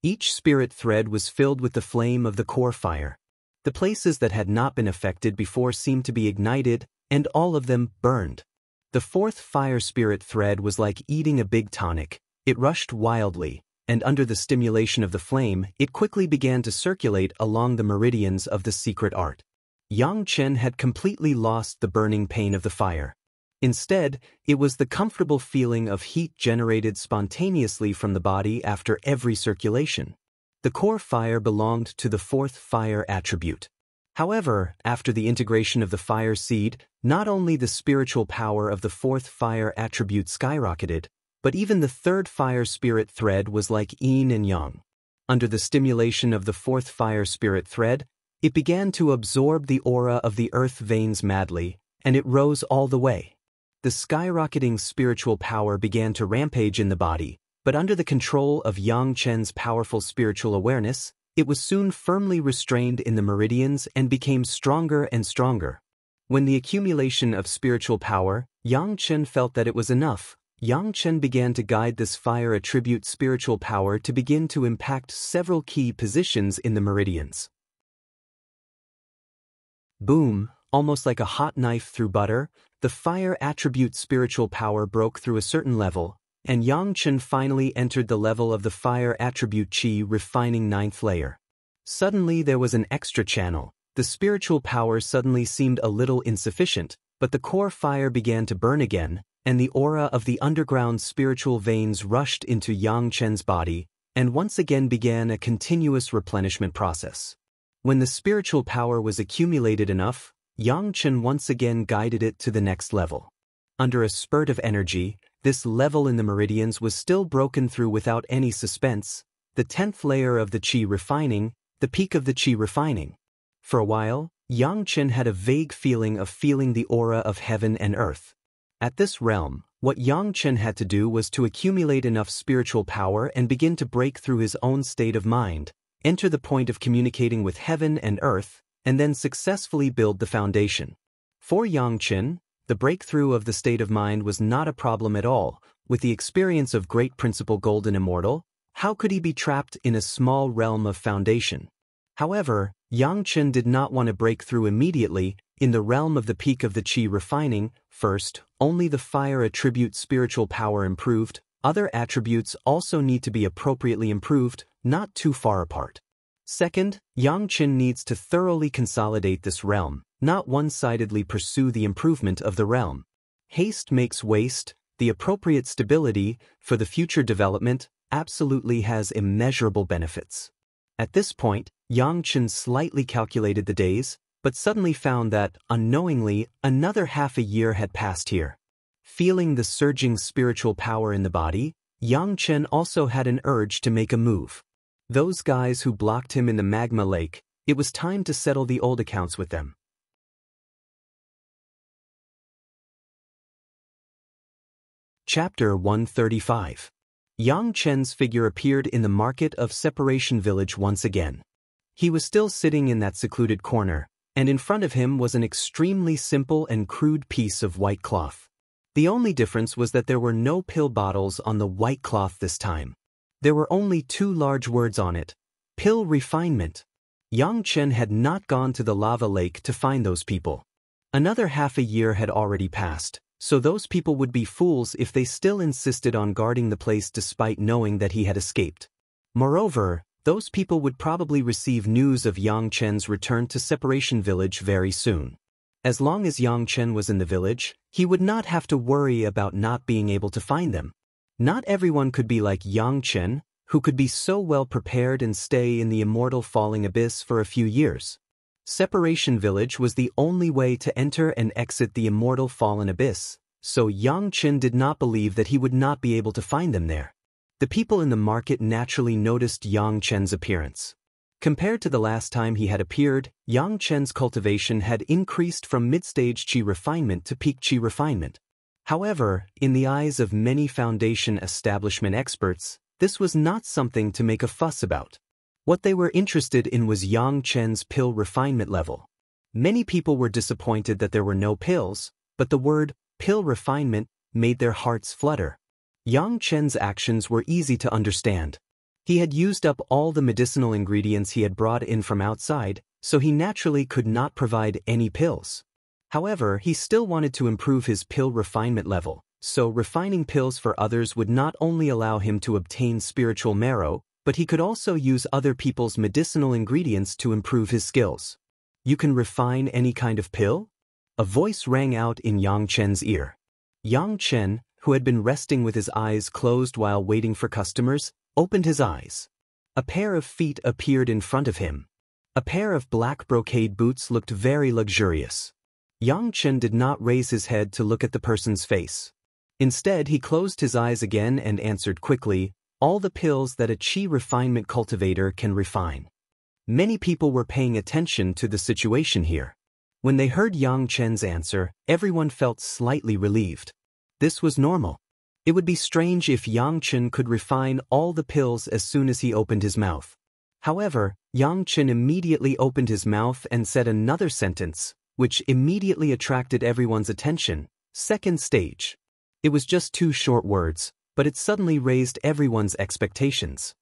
Each spirit thread was filled with the flame of the core fire. The places that had not been affected before seemed to be ignited, and all of them burned. The 4th fire spirit thread was like eating a big tonic. It rushed wildly, and under the stimulation of the flame, it quickly began to circulate along the meridians of the secret art. Yang Chen had completely lost the burning pain of the fire. Instead, it was the comfortable feeling of heat generated spontaneously from the body after every circulation. The core fire belonged to the fourth fire attribute. However, after the integration of the fire seed, not only the spiritual power of the fourth fire attribute skyrocketed, but even the third fire spirit thread was like yin and yang. Under the stimulation of the fourth fire spirit thread, it began to absorb the aura of the earth veins madly, and it rose all the way. The skyrocketing spiritual power began to rampage in the body, but under the control of Yang Chen's powerful spiritual awareness, it was soon firmly restrained in the meridians and became stronger and stronger. When the accumulation of spiritual power, Yang Chen felt that it was enough, Yang Chen began to guide this fire attribute spiritual power to begin to impact several key positions in the meridians. Boom, almost like a hot knife through butter, the fire attribute spiritual power broke through a certain level, and Yang Chen finally entered the level of the fire attribute qi refining 9th layer. Suddenly there was an extra channel. The spiritual power suddenly seemed a little insufficient, but the core fire began to burn again, and the aura of the underground spiritual veins rushed into Yang Chen's body, and once again began a continuous replenishment process. When the spiritual power was accumulated enough, Yang Chen once again guided it to the next level. Under a spurt of energy, this level in the meridians was still broken through without any suspense, the 10th layer of the qi refining, the peak of the qi refining. For a while, Yang Chen had a vague feeling of feeling the aura of heaven and earth. At this realm, what Yang Chen had to do was to accumulate enough spiritual power and begin to break through his own state of mind, enter the point of communicating with heaven and earth, and then successfully build the foundation. For Yang Chen, the breakthrough of the state of mind was not a problem at all. With the experience of Great Principle Golden Immortal, how could he be trapped in a small realm of foundation? However, Yang Chen did not want to break through immediately. In the realm of the peak of the qi refining, first, only the fire attribute spiritual power improved. Other attributes also need to be appropriately improved, not too far apart. Second, Yang Chen needs to thoroughly consolidate this realm, not one-sidedly pursue the improvement of the realm. Haste makes waste. The appropriate stability for the future development absolutely has immeasurable benefits. At this point, Yang Chen slightly calculated the days, but suddenly found that, unknowingly, another half a year had passed here. Feeling the surging spiritual power in the body, Yang Chen also had an urge to make a move. Those guys who blocked him in the magma lake, it was time to settle the old accounts with them. Chapter 135. Yang Chen's figure appeared in the market of Separation Village once again. He was still sitting in that secluded corner, and in front of him was an extremely simple and crude piece of white cloth. The only difference was that there were no pill bottles on the white cloth this time. There were only 2 large words on it: pill refinement. Yang Chen had not gone to the lava lake to find those people. Another half a year had already passed, so those people would be fools if they still insisted on guarding the place despite knowing that he had escaped. Moreover, those people would probably receive news of Yang Chen's return to Separation Village very soon. As long as Yang Chen was in the village, he would not have to worry about not being able to find them. Not everyone could be like Yang Chen, who could be so well prepared and stay in the immortal falling abyss for a few years. Separation Village was the only way to enter and exit the immortal fallen abyss, so Yang Chen did not believe that he would not be able to find them there. The people in the market naturally noticed Yang Chen's appearance. Compared to the last time he had appeared, Yang Chen's cultivation had increased from mid-stage qi refinement to peak qi refinement. However, in the eyes of many foundation establishment experts, this was not something to make a fuss about. What they were interested in was Yang Chen's pill refinement level. Many people were disappointed that there were no pills, but the word pill refinement made their hearts flutter. Yang Chen's actions were easy to understand. He had used up all the medicinal ingredients he had brought in from outside, so he naturally could not provide any pills. However, he still wanted to improve his pill refinement level, so refining pills for others would not only allow him to obtain spiritual marrow, but he could also use other people's medicinal ingredients to improve his skills. You can refine any kind of pill? A voice rang out in Yang Chen's ear. Yang Chen, who had been resting with his eyes closed while waiting for customers, opened his eyes. A pair of feet appeared in front of him. A pair of black brocade boots looked very luxurious. Yang Chen did not raise his head to look at the person's face. Instead, he closed his eyes again and answered quickly, "All the pills that a qi refinement cultivator can refine." Many people were paying attention to the situation here. When they heard Yang Chen's answer, everyone felt slightly relieved. This was normal. It would be strange if Yang Chen could refine all the pills as soon as he opened his mouth. However, Yang Chen immediately opened his mouth and said another sentence, which immediately attracted everyone's attention. Second stage. It was just 2 short words, but it suddenly raised everyone's expectations.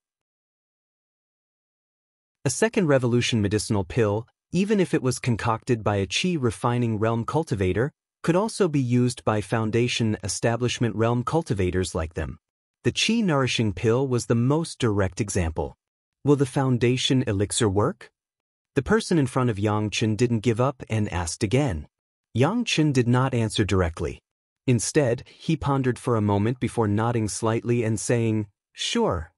A second revolution medicinal pill, even if it was concocted by a qi refining realm cultivator, could also be used by foundation establishment realm cultivators like them. The qi nourishing pill was the most direct example. Will the foundation elixir work? The person in front of Yang Chen didn't give up and asked again. Yang Chen did not answer directly. Instead, he pondered for a moment before nodding slightly and saying, "Sure."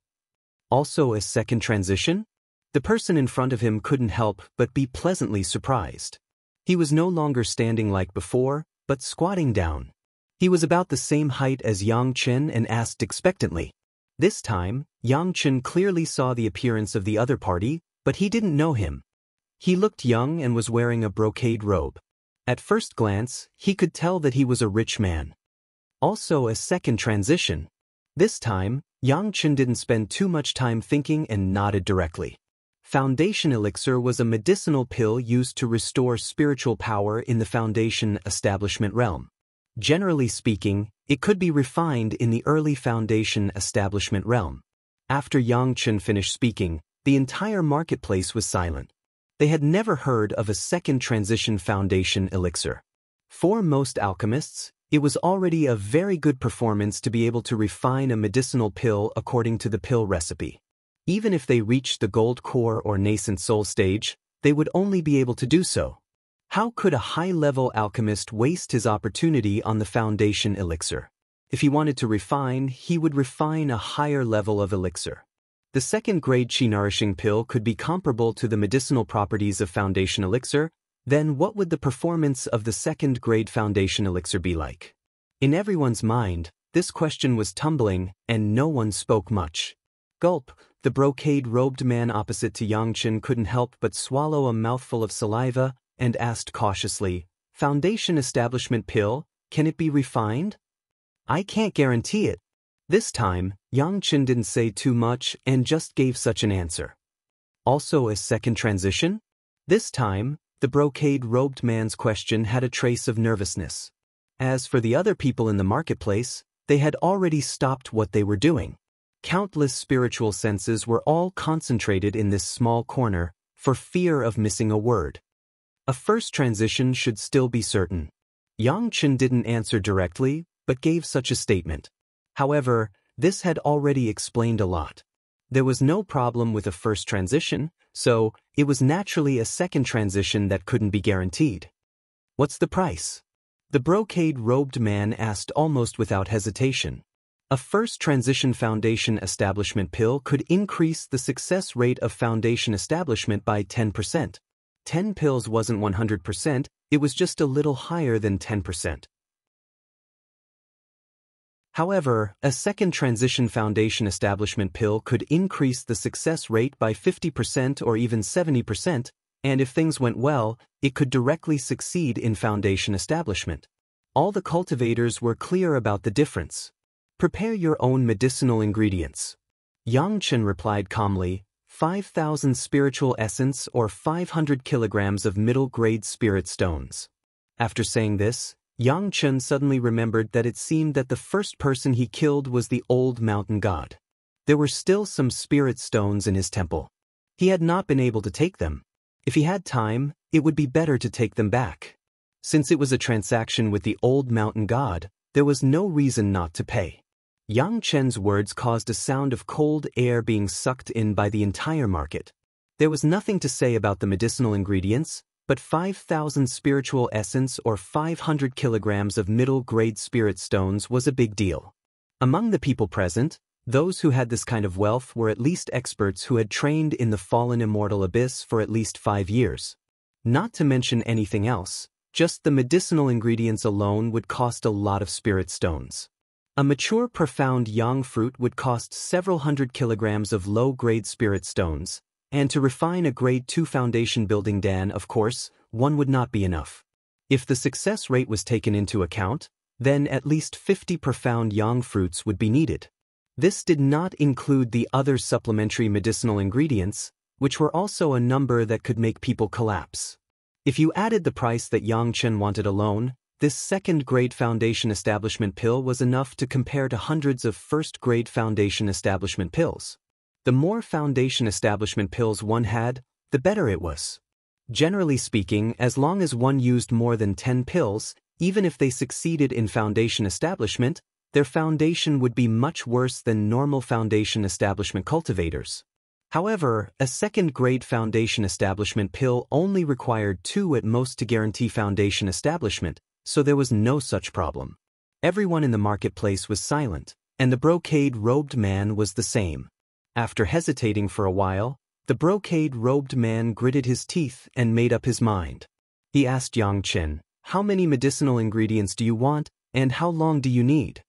Also a second transition? The person in front of him couldn't help but be pleasantly surprised. He was no longer standing like before, but squatting down. He was about the same height as Yang Chen and asked expectantly. This time, Yang Chen clearly saw the appearance of the other party, but he didn't know him. He looked young and was wearing a brocade robe. At first glance, he could tell that he was a rich man. Also a second transition. This time, Yang Chen didn't spend too much time thinking and nodded directly. Foundation elixir was a medicinal pill used to restore spiritual power in the foundation establishment realm. Generally speaking, it could be refined in the early foundation establishment realm. After Yang Chen finished speaking, the entire marketplace was silent. They had never heard of a second transition foundation elixir. For most alchemists, it was already a very good performance to be able to refine a medicinal pill according to the pill recipe. Even if they reached the gold core or nascent soul stage, they would only be able to do so. How could a high-level alchemist waste his opportunity on the foundation elixir? If he wanted to refine, he would refine a higher level of elixir. The second-grade qi-nourishing pill could be comparable to the medicinal properties of foundation elixir. Then what would the performance of the second-grade foundation elixir be like? In everyone's mind, this question was tumbling, and no one spoke much. Gulp, the brocade-robed man opposite to Yang Chen couldn't help but swallow a mouthful of saliva and asked cautiously, "Foundation establishment pill, can it be refined?" "I can't guarantee it." This time, Yang Chen didn't say too much and just gave such an answer. Also a second transition? This time, the brocade-robed man's question had a trace of nervousness. As for the other people in the marketplace, they had already stopped what they were doing. Countless spiritual senses were all concentrated in this small corner, for fear of missing a word. A first transition should still be certain. Yang Chen didn't answer directly, but gave such a statement. However, this had already explained a lot. There was no problem with a first transition, so it was naturally a second transition that couldn't be guaranteed. "What's the price?" The brocade-robed man asked almost without hesitation. A first transition foundation establishment pill could increase the success rate of foundation establishment by 10%. 10 pills wasn't 100%, it was just a little higher than 10%. However, a second transition foundation establishment pill could increase the success rate by 50% or even 70%, and if things went well, it could directly succeed in foundation establishment. All the cultivators were clear about the difference. "Prepare your own medicinal ingredients." Yang Chen replied calmly, 5,000 spiritual essence or 500 kilograms of middle-grade spirit stones. After saying this, Yang Chen suddenly remembered that it seemed that the first person he killed was the old mountain god. There were still some spirit stones in his temple. He had not been able to take them. If he had time, it would be better to take them back. Since it was a transaction with the old mountain god, there was no reason not to pay. Yang Chen's words caused a sound of cold air being sucked in by the entire market. There was nothing to say about the medicinal ingredients, but 5,000 spiritual essence or 500 kilograms of middle-grade spirit stones was a big deal. Among the people present, those who had this kind of wealth were at least experts who had trained in the fallen immortal abyss for at least 5 years. Not to mention anything else, just the medicinal ingredients alone would cost a lot of spirit stones. A mature profound yang fruit would cost several hundred kilograms of low-grade spirit stones, and to refine a grade 2 foundation building dan, of course, one would not be enough. If the success rate was taken into account, then at least 50 profound yang fruits would be needed. This did not include the other supplementary medicinal ingredients, which were also a number that could make people collapse. If you added the price that Xianxian wanted alone, this second-grade foundation establishment pill was enough to compare to hundreds of first-grade foundation establishment pills. The more foundation establishment pills one had, the better it was. Generally speaking, as long as one used more than 10 pills, even if they succeeded in foundation establishment, their foundation would be much worse than normal foundation establishment cultivators. However, a second-grade foundation establishment pill only required 2 at most to guarantee foundation establishment, so there was no such problem. Everyone in the marketplace was silent, and the brocade-robed man was the same. After hesitating for a while, the brocade-robed man gritted his teeth and made up his mind. He asked Xianxian, "How many medicinal ingredients do you want, and how long do you need?"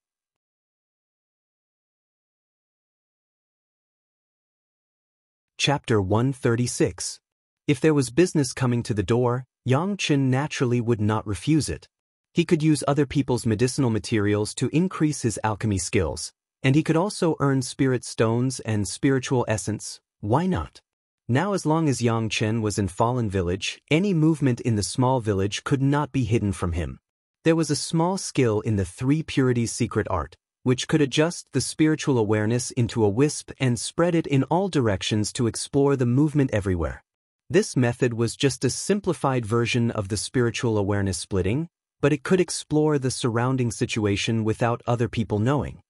Chapter 136. If there was business coming to the door, Xianxian naturally would not refuse it. He could use other people's medicinal materials to increase his alchemy skills, and he could also earn spirit stones and spiritual essence. Why not? Now, as long as Xianxian was in Fallen Village, any movement in the small village could not be hidden from him. There was a small skill in the 3 Purities secret art, which could adjust the spiritual awareness into a wisp and spread it in all directions to explore the movement everywhere. This method was just a simplified version of the spiritual awareness splitting, but it could explore the surrounding situation without other people knowing.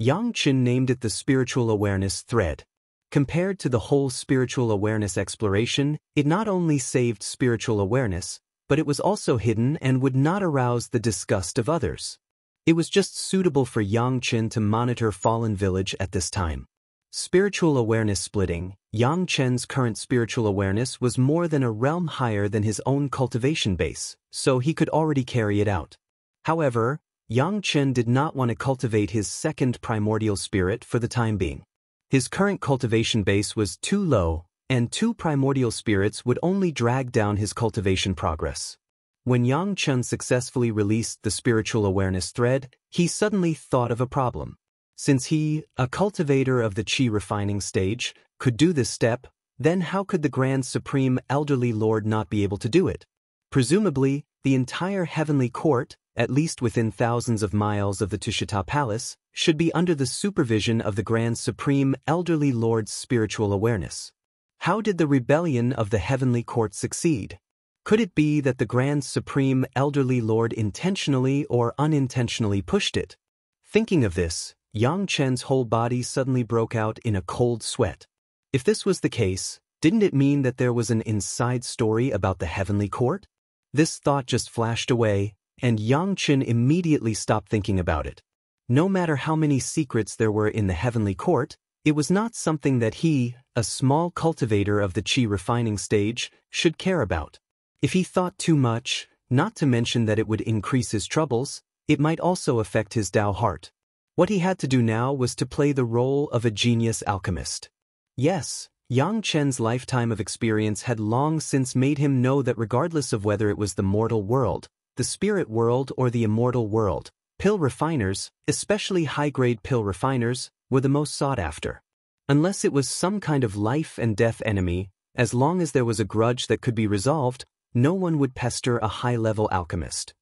Xianxian named it the spiritual awareness thread. Compared to the whole spiritual awareness exploration, it not only saved spiritual awareness, but it was also hidden and would not arouse the disgust of others. It was just suitable for Xianxian to monitor Fallen Village at this time. Spiritual awareness splitting, Xianxian's current spiritual awareness was more than a realm higher than his own cultivation base, so he could already carry it out. However, Xianxian did not want to cultivate his second primordial spirit for the time being. His current cultivation base was too low, and 2 primordial spirits would only drag down his cultivation progress. When Xianxian successfully released the spiritual awareness thread, he suddenly thought of a problem. Since he, a cultivator of the Qi refining stage, could do this step, then how could the Grand Supreme Elderly Lord not be able to do it? Presumably, the entire heavenly court, at least within thousands of miles of the Tushita Palace, should be under the supervision of the Grand Supreme Elderly Lord's spiritual awareness. How did the rebellion of the heavenly court succeed? Could it be that the Grand Supreme Elderly Lord intentionally or unintentionally pushed it? Thinking of this, Xianxian's whole body suddenly broke out in a cold sweat. If this was the case, didn't it mean that there was an inside story about the heavenly court? This thought just flashed away, and Xianxian immediately stopped thinking about it. No matter how many secrets there were in the heavenly court, it was not something that he, a small cultivator of the Qi refining stage, should care about. If he thought too much, not to mention that it would increase his troubles, it might also affect his Dao heart. What he had to do now was to play the role of a genius alchemist. Yes, Xianxian's lifetime of experience had long since made him know that regardless of whether it was the mortal world, the spirit world, or the immortal world, pill refiners, especially high-grade pill refiners, were the most sought after. Unless it was some kind of life and death enemy, as long as there was a grudge that could be resolved, no one would pester a high-level alchemist.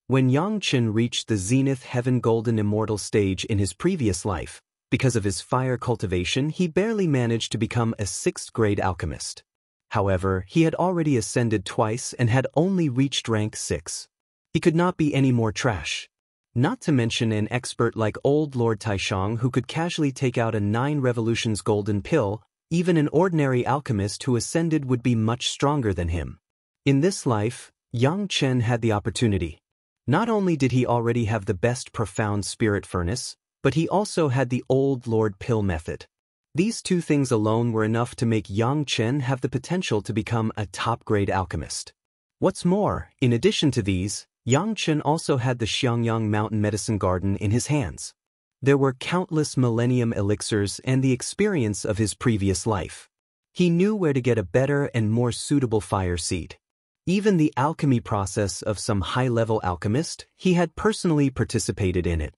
When Xianxian reached the Zenith Heaven Golden Immortal stage in his previous life, because of his fire cultivation, he barely managed to become a 6th-grade alchemist. However, he had already ascended twice and had only reached rank 6. He could not be any more trash. Not to mention an expert like old Lord Taishang who could casually take out a 9 revolutions golden pill, Even an ordinary alchemist who ascended would be much stronger than him. In this life, Xianxian had the opportunity. Not only did he already have the best profound spirit furnace, but he also had the old Lord Pill method. These two things alone were enough to make Xianxian have the potential to become a top-grade alchemist. What's more, in addition to these, Xianxian also had the Xiangyang Mountain Medicine Garden in his hands. There were countless millennium elixirs and the experience of his previous life. He knew where to get a better and more suitable fire seed. Even the alchemy process of some high-level alchemist, he had personally participated in it.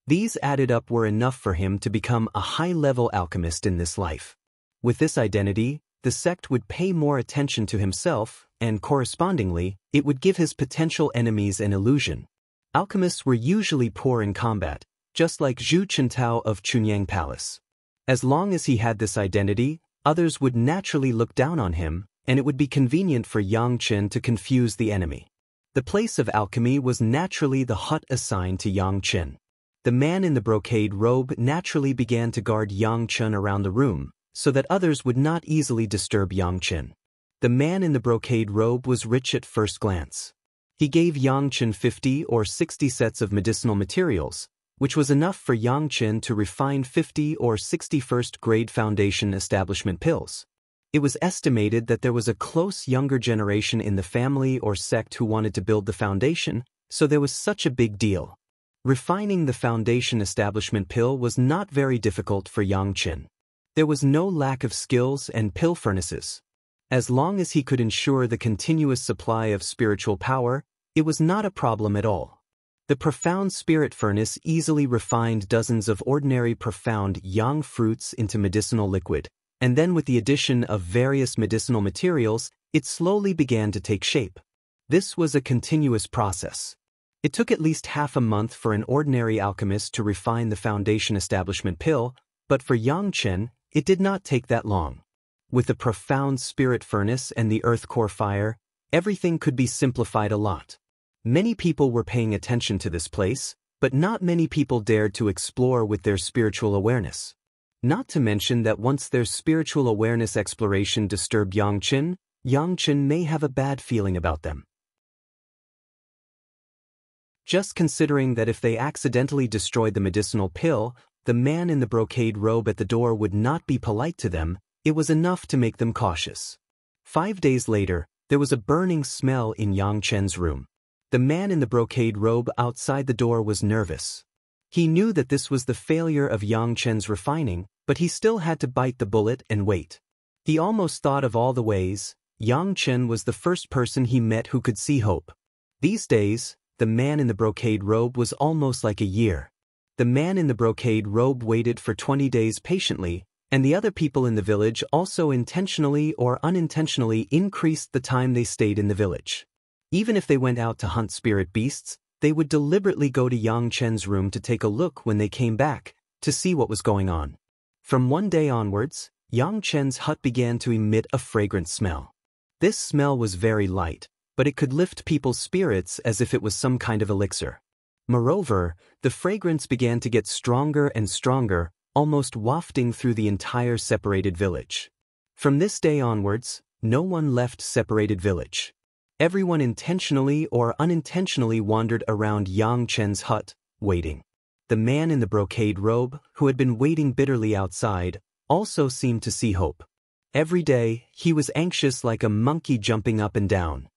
These added up were enough for him to become a high-level alchemist in this life. With this identity, the sect would pay more attention to himself, and correspondingly, it would give his potential enemies an illusion. Alchemists were usually poor in combat, just like Zhu Chintao of Chunyang Palace. As long as he had this identity, others would naturally look down on him, and it would be convenient for Xianxian to confuse the enemy. The place of alchemy was naturally the hut assigned to Xianxian. The man in the brocade robe naturally began to guard Xianxian around the room, so that others would not easily disturb Xianxian. The man in the brocade robe was rich at first glance. He gave Xianxian 50 or 60 sets of medicinal materials, which was enough for Xianxian to refine 50 or 60 first-grade foundation establishment pills. It was estimated that there was a close younger generation in the family or sect who wanted to build the foundation, so there was such a big deal. Refining the foundation establishment pill was not very difficult for Xianxian. There was no lack of skills and pill furnaces. As long as he could ensure the continuous supply of spiritual power, it was not a problem at all. The profound spirit furnace easily refined dozens of ordinary profound yang fruits into medicinal liquid, and then with the addition of various medicinal materials, it slowly began to take shape. This was a continuous process. It took at least half a month for an ordinary alchemist to refine the foundation establishment pill, but for Xianxian, it did not take that long. With the profound spirit furnace and the earth core fire, everything could be simplified a lot. Many people were paying attention to this place, but not many people dared to explore with their spiritual awareness. Not to mention that once their spiritual awareness exploration disturbed Xianxian may have a bad feeling about them. Just considering that if they accidentally destroyed the medicinal pill, the man in the brocade robe at the door would not be polite to them, it was enough to make them cautious. 5 days later, there was a burning smell in Xianxian's room. The man in the brocade robe outside the door was nervous. He knew that this was the failure of Xianxian's refining, but he still had to bite the bullet and wait. He almost thought of all the ways. Xianxian was the first person he met who could see hope. These days, the man in the brocade robe was almost like a year. The man in the brocade robe waited for 20 days patiently, and the other people in the village also intentionally or unintentionally increased the time they stayed in the village. Even if they went out to hunt spirit beasts, they would deliberately go to Xianxian's room to take a look when they came back, to see what was going on. From one day onwards, Xianxian's hut began to emit a fragrant smell. This smell was very light, but it could lift people's spirits as if it was some kind of elixir. Moreover, the fragrance began to get stronger and stronger, almost wafting through the entire separated village. From this day onwards, no one left separated village. Everyone intentionally or unintentionally wandered around Xianxian's hut, waiting. The man in the brocade robe, who had been waiting bitterly outside, also seemed to see hope. Every day, he was anxious like a monkey jumping up and down.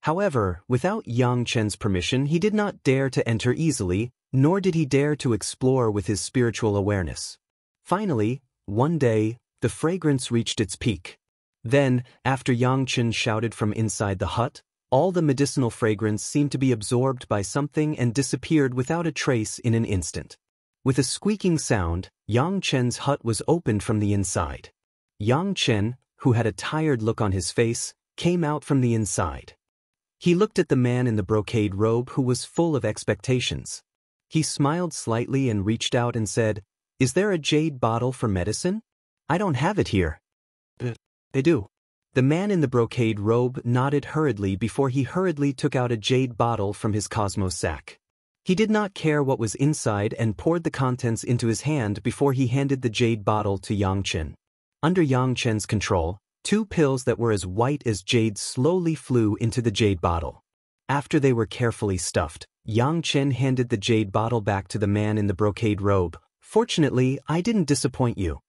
However, without Xianxian's permission, he did not dare to enter easily, nor did he dare to explore with his spiritual awareness. Finally, one day, the fragrance reached its peak. Then, after Xianxian shouted from inside the hut, all the medicinal fragrance seemed to be absorbed by something and disappeared without a trace in an instant. With a squeaking sound, Xianxian's hut was opened from the inside. Xianxian, who had a tired look on his face, came out from the inside. He looked at the man in the brocade robe who was full of expectations. He smiled slightly and reached out and said, "Is there a jade bottle for medicine? I don't have it here." "I do." The man in the brocade robe nodded hurriedly before he hurriedly took out a jade bottle from his cosmos sack. He did not care what was inside and poured the contents into his hand before he handed the jade bottle to Xianxian. Under Yang Chen's control, 2 pills that were as white as jade slowly flew into the jade bottle. After they were carefully stuffed, Yang Chen handed the jade bottle back to the man in the brocade robe. Fortunately, I didn't disappoint you.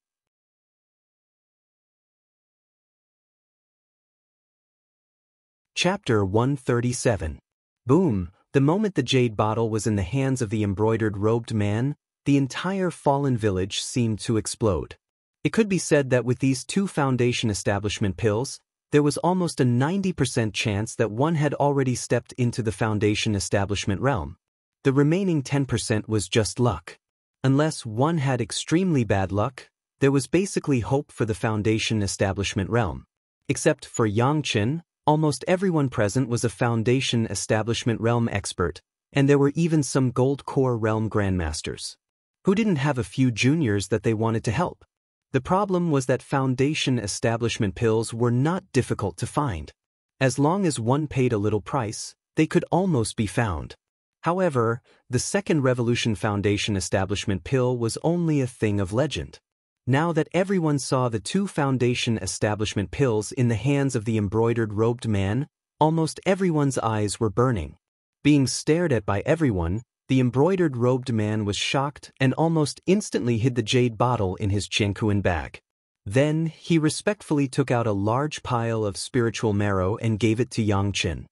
Chapter 137. Boom! The moment the jade bottle was in the hands of the embroidered-robed man, the entire fallen village seemed to explode. It could be said that with these 2 foundation establishment pills, there was almost a 90% chance that one had already stepped into the foundation establishment realm. The remaining 10% was just luck. Unless one had extremely bad luck, there was basically hope for the foundation establishment realm. Except for Yang Chen, almost everyone present was a foundation establishment realm expert, and there were even some gold core realm grandmasters. Who didn't have a few juniors that they wanted to help? The problem was that foundation establishment pills were not difficult to find. As long as one paid a little price, they could almost be found. However, the Second Revolution Foundation establishment pill was only a thing of legend. Now that everyone saw the 2 foundation establishment pills in the hands of the embroidered-robed man, almost everyone's eyes were burning. Being stared at by everyone, the embroidered-robed man was shocked and almost instantly hid the jade bottle in his Qianquan bag. Then, he respectfully took out a large pile of spiritual marrow and gave it to Yang Chen.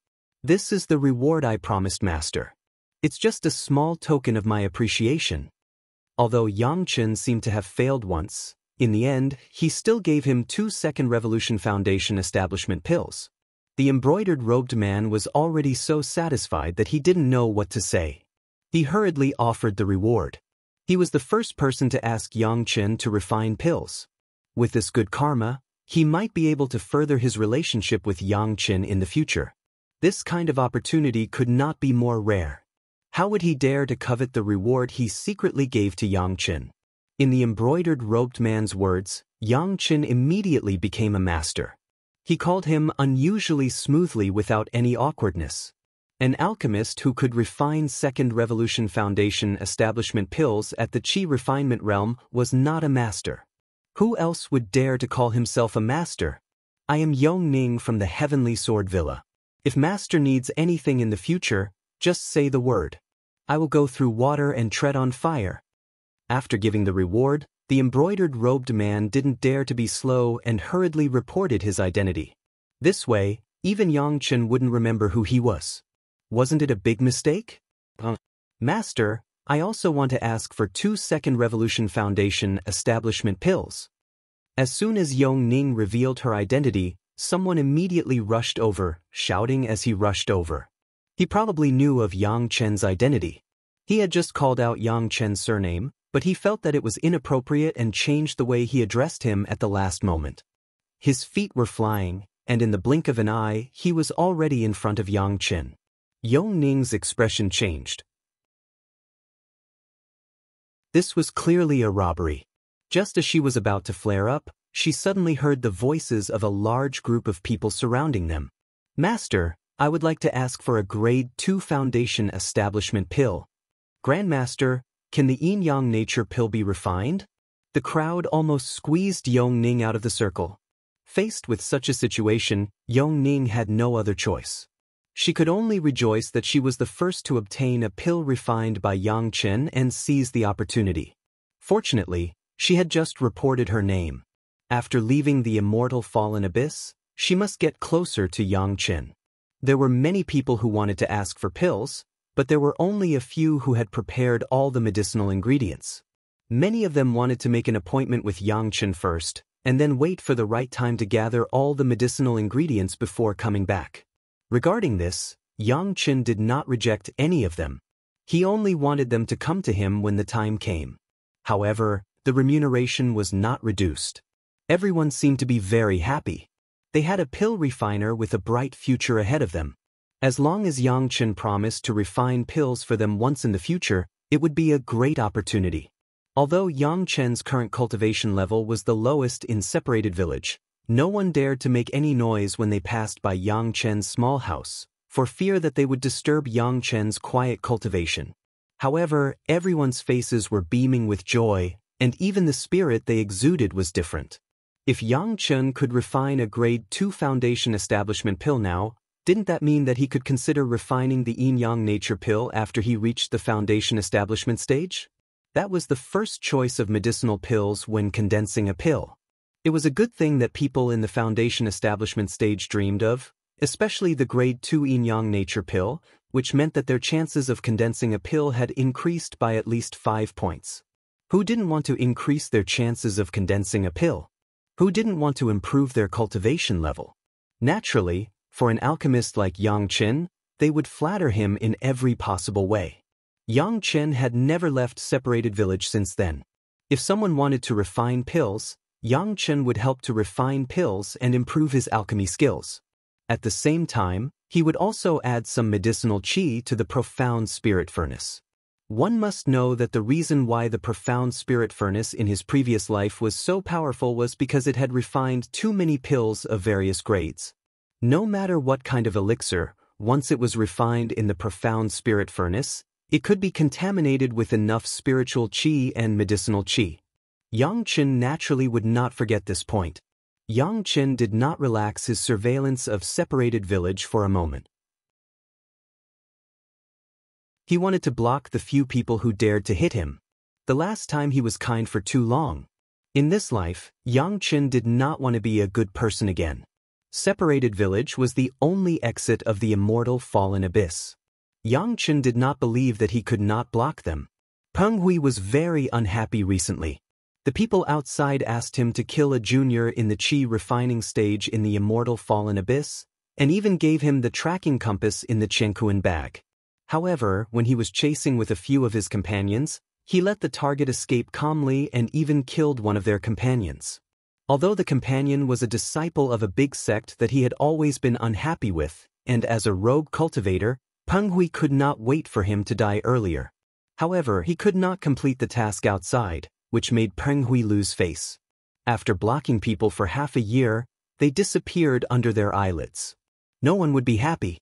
This is the reward I promised, Master. It's just a small token of my appreciation. Although Yang Chen seemed to have failed once, in the end, he still gave him 2 Second Revolution Foundation establishment pills. The embroidered-robed man was already so satisfied that he didn't know what to say. He hurriedly offered the reward. He was the first person to ask Yang Chen to refine pills. With this good karma, he might be able to further his relationship with Yang Chen in the future. This kind of opportunity could not be more rare. How would he dare to covet the reward he secretly gave to Yang Chen? In the embroidered-robed man's words, Yang Chen immediately became a master. He called him unusually smoothly without any awkwardness. An alchemist who could refine Second Revolution Foundation establishment pills at the Qi refinement realm was not a master. Who else would dare to call himself a master? I am Yong Ning from the Heavenly Sword Villa. If master needs anything in the future, just say the word. I will go through water and tread on fire. After giving the reward, the embroidered-robed man didn't dare to be slow and hurriedly reported his identity. This way, even Yang Chen wouldn't remember who he was. Wasn't it a big mistake? Master, I also want to ask for 2 Second Revolution Foundation establishment pills. As soon as Yong Ning revealed her identity, someone immediately rushed over, shouting as he rushed over. He probably knew of Yang Chen's identity. He had just called out Yang Chen's surname, but he felt that it was inappropriate and changed the way he addressed him at the last moment. His feet were flying, and in the blink of an eye, he was already in front of Yang Chen. Yong Ning's expression changed. This was clearly a robbery. Just as she was about to flare up, she suddenly heard the voices of a large group of people surrounding them. Master, I would like to ask for a Grade 2 Foundation Establishment pill. Grandmaster, can the yin-yang nature pill be refined? The crowd almost squeezed Yong Ning out of the circle. Faced with such a situation, Yong Ning had no other choice. She could only rejoice that she was the first to obtain a pill refined by Yang Chen and seize the opportunity. Fortunately, she had just reported her name. After leaving the immortal fallen abyss, she must get closer to Yang Chen. There were many people who wanted to ask for pills, but there were only a few who had prepared all the medicinal ingredients. Many of them wanted to make an appointment with Yang Chen first, and then wait for the right time to gather all the medicinal ingredients before coming back. Regarding this, Yang Chen did not reject any of them. He only wanted them to come to him when the time came. However, the remuneration was not reduced. Everyone seemed to be very happy. They had a pill refiner with a bright future ahead of them. As long as Yang Chen promised to refine pills for them once in the future, it would be a great opportunity. Although Yang Chen's current cultivation level was the lowest in Separated Village, no one dared to make any noise when they passed by Yang Chen's small house, for fear that they would disturb Yang Chen's quiet cultivation. However, everyone's faces were beaming with joy, and even the spirit they exuded was different. If Xianxian could refine a grade 2 foundation establishment pill now, didn't that mean that he could consider refining the yin-yang nature pill after he reached the foundation establishment stage? That was the first choice of medicinal pills when condensing a pill. It was a good thing that people in the foundation establishment stage dreamed of, especially the grade 2 yin-yang nature pill, which meant that their chances of condensing a pill had increased by at least 5 points. Who didn't want to increase their chances of condensing a pill? Who didn't want to improve their cultivation level? Naturally, for an alchemist like Xianxian, they would flatter him in every possible way. Xianxian had never left separated village since then. If someone wanted to refine pills, Xianxian would help to refine pills and improve his alchemy skills. At the same time, he would also add some medicinal qi to the profound spirit furnace. One must know that the reason why the profound spirit furnace in his previous life was so powerful was because it had refined too many pills of various grades. No matter what kind of elixir, once it was refined in the profound spirit furnace, it could be contaminated with enough spiritual qi and medicinal qi. Xianxian naturally would not forget this point. Xianxian did not relax his surveillance of separated village for a moment. He wanted to block the few people who dared to hit him. The last time he was kind for too long. In this life, Xianxian did not want to be a good person again. Separated village was the only exit of the immortal fallen abyss. Xianxian did not believe that he could not block them. Peng Hui was very unhappy recently. The people outside asked him to kill a junior in the qi refining stage in the immortal fallen abyss, and even gave him the tracking compass in the Qianquan bag. However, when he was chasing with a few of his companions, he let the target escape calmly and even killed one of their companions. Although the companion was a disciple of a big sect that he had always been unhappy with, and as a rogue cultivator, Peng Hui could not wait for him to die earlier. However, he could not complete the task outside, which made Peng Hui lose face. After blocking people for half a year, they disappeared under their eyelids. No one would be happy.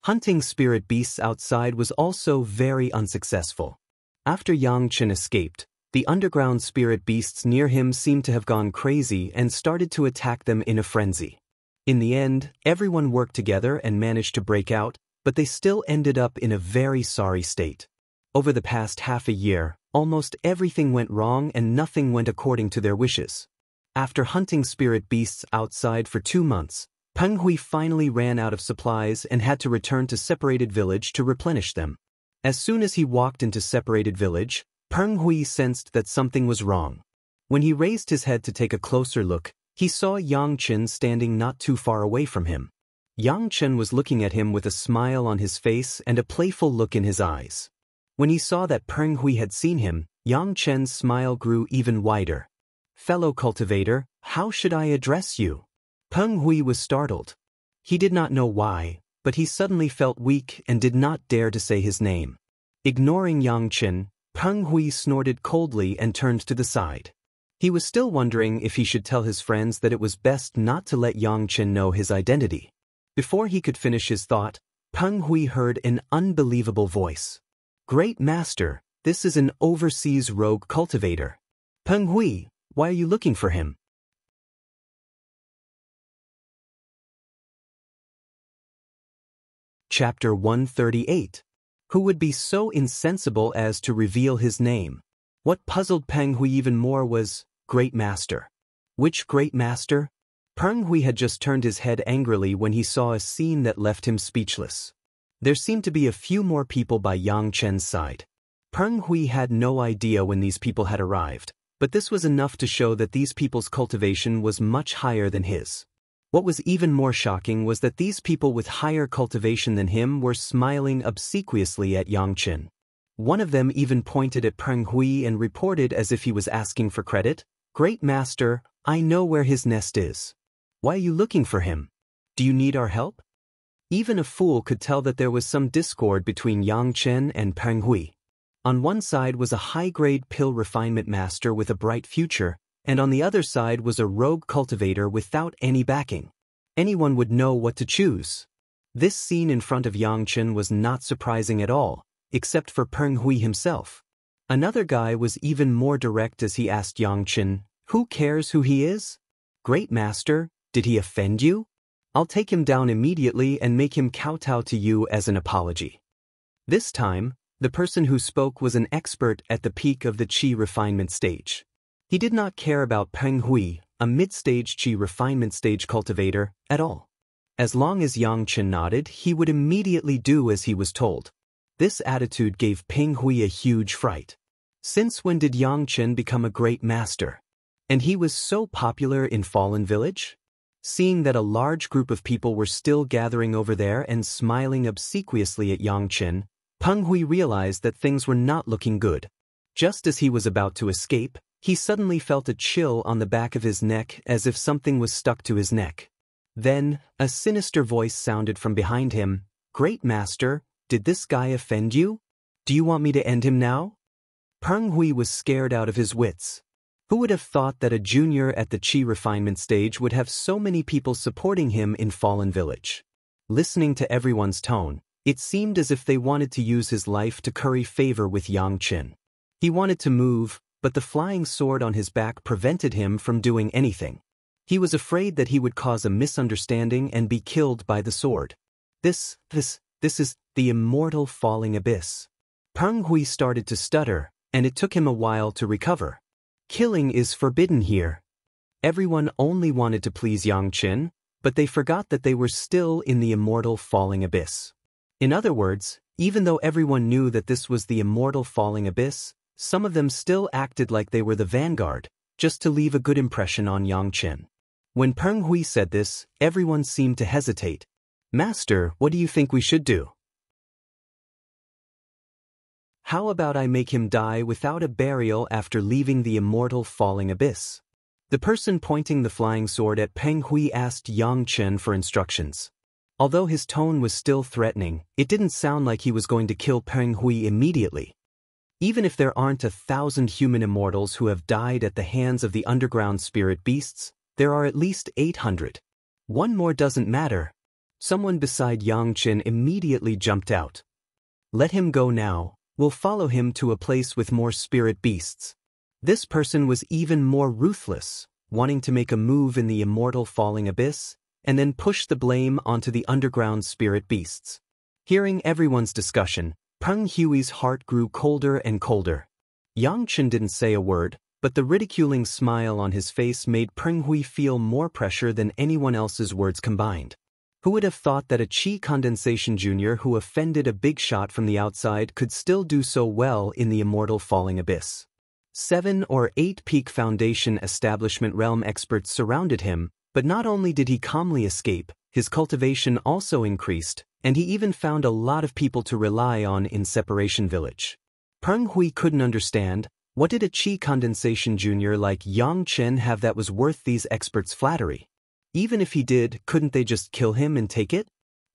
Hunting spirit beasts outside was also very unsuccessful. After Xianxian escaped, the underground spirit beasts near him seemed to have gone crazy and started to attack them in a frenzy. In the end, everyone worked together and managed to break out, but they still ended up in a very sorry state. Over the past half a year, almost everything went wrong and nothing went according to their wishes. After hunting spirit beasts outside for 2 months, Peng Hui finally ran out of supplies and had to return to separated village to replenish them. As soon as he walked into separated village, Peng Hui sensed that something was wrong. When he raised his head to take a closer look, he saw Xianxian standing not too far away from him. Xianxian was looking at him with a smile on his face and a playful look in his eyes. When he saw that Peng Hui had seen him, Xianxian's smile grew even wider. "Fellow cultivator, how should I address you?" Peng Hui was startled. He did not know why, but he suddenly felt weak and did not dare to say his name. Ignoring Xianxian, Peng Hui snorted coldly and turned to the side. He was still wondering if he should tell his friends that it was best not to let Xianxian know his identity. Before he could finish his thought, Peng Hui heard an unbelievable voice. "Great Master, this is an overseas rogue cultivator. Peng Hui, why are you looking for him?" Chapter 138. Who would be so insensible as to reveal his name? What puzzled Peng Hui even more was, Great Master. Which Great Master? Peng Hui had just turned his head angrily when he saw a scene that left him speechless. There seemed to be a few more people by Xianxian's side. Peng Hui had no idea when these people had arrived, but this was enough to show that these people's cultivation was much higher than his. What was even more shocking was that these people with higher cultivation than him were smiling obsequiously at Xianxian. One of them even pointed at Peng Hui and reported as if he was asking for credit, "Great Master, I know where his nest is. Why are you looking for him? Do you need our help?" Even a fool could tell that there was some discord between Xianxian and Peng Hui. On one side was a high-grade pill refinement master with a bright future, and on the other side was a rogue cultivator without any backing. Anyone would know what to choose. This scene in front of Xianxian was not surprising at all, except for Peng Hui himself. Another guy was even more direct as he asked Xianxian, "Who cares who he is? "Great master, did he offend you? I'll take him down immediately and make him kowtow to you as an apology." This time, the person who spoke was an expert at the peak of the qi refinement stage. He did not care about Peng Hui, a mid-stage qi refinement stage cultivator, at all. As long as Xianxian nodded, he would immediately do as he was told. This attitude gave Peng Hui a huge fright. Since when did Xianxian become a great master? And he was so popular in Fallen Village? Seeing that a large group of people were still gathering over there and smiling obsequiously at Xianxian, Peng Hui realized that things were not looking good. Just as he was about to escape, he suddenly felt a chill on the back of his neck as if something was stuck to his neck. Then, a sinister voice sounded from behind him. "Great master, did this guy offend you? Do you want me to end him now?" Peng Hui was scared out of his wits. Who would have thought that a junior at the qi refinement stage would have so many people supporting him in Fallen Village? Listening to everyone's tone, it seemed as if they wanted to use his life to curry favor with Xianxian. He wanted to move, but the flying sword on his back prevented him from doing anything. He was afraid that he would cause a misunderstanding and be killed by the sword. This is the immortal falling abyss. Peng Hui started to stutter, and it took him a while to recover. Killing is forbidden here. Everyone only wanted to please Xianxian, but they forgot that they were still in the immortal falling abyss. In other words, even though everyone knew that this was the immortal falling abyss, some of them still acted like they were the vanguard, just to leave a good impression on Xianxian. When Peng Hui said this, everyone seemed to hesitate. "Master, what do you think we should do?" "How about I make him die without a burial after leaving the immortal falling abyss?" The person pointing the flying sword at Peng Hui asked Xianxian for instructions. Although his tone was still threatening, it didn't sound like he was going to kill Peng Hui immediately. Even if there aren't 1,000 human immortals who have died at the hands of the underground spirit beasts, there are at least 800. One more doesn't matter. Someone beside Xianxian immediately jumped out. "Let him go now. We'll follow him to a place with more spirit beasts." This person was even more ruthless, wanting to make a move in the immortal falling abyss, and then push the blame onto the underground spirit beasts. Hearing everyone's discussion, Peng Hui's heart grew colder and colder. Xianxian didn't say a word, but the ridiculing smile on his face made Peng Hui feel more pressure than anyone else's words combined. Who would have thought that a qi condensation junior who offended a big shot from the outside could still do so well in the immortal falling abyss? 7 or 8 peak foundation establishment realm experts surrounded him, but not only did he calmly escape, his cultivation also increased, and he even found a lot of people to rely on in Separation Village. Peng Hui couldn't understand, what did a qi condensation junior like Xianxian have that was worth these experts' flattery? Even if he did, couldn't they just kill him and take it?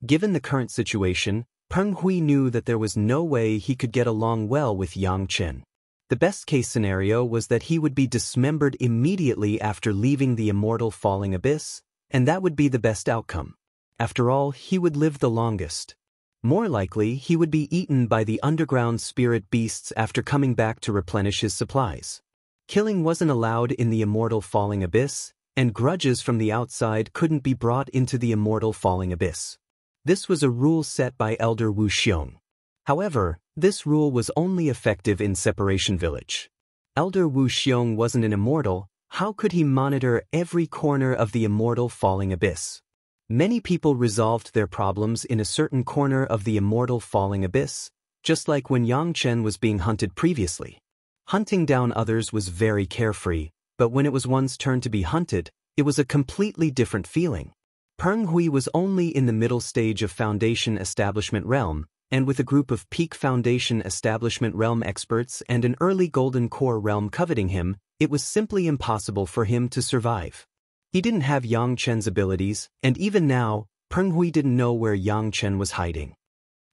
Given the current situation, Peng Hui knew that there was no way he could get along well with Xianxian. The best-case scenario was that he would be dismembered immediately after leaving the immortal falling abyss, and that would be the best outcome. After all, he would live the longest. More likely, he would be eaten by the underground spirit beasts after coming back to replenish his supplies. Killing wasn't allowed in the immortal falling abyss, and grudges from the outside couldn't be brought into the immortal falling abyss. This was a rule set by Elder Wu Xiong. However, this rule was only effective in Separation Village. Elder Wu Xiong wasn't an immortal. How could he monitor every corner of the immortal falling abyss? Many people resolved their problems in a certain corner of the immortal falling abyss, just like when Xianxian was being hunted previously. Hunting down others was very carefree, but when it was one's turn to be hunted, it was a completely different feeling. Peng Hui was only in the middle stage of Foundation Establishment Realm, and with a group of peak Foundation Establishment Realm experts and an early Golden Core realm coveting him, it was simply impossible for him to survive. He didn't have Xianxian's abilities, and even now, Peng Hui didn't know where Xianxian was hiding.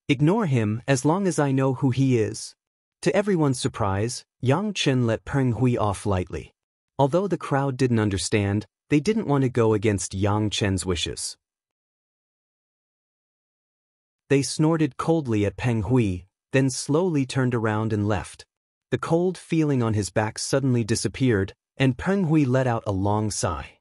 "Ignore him as long as I know who he is." To everyone's surprise, Xianxian let Peng Hui off lightly. Although the crowd didn't understand, they didn't want to go against Xianxian's wishes. They snorted coldly at Peng Hui, then slowly turned around and left. The cold feeling on his back suddenly disappeared, and Peng Hui let out a long sigh.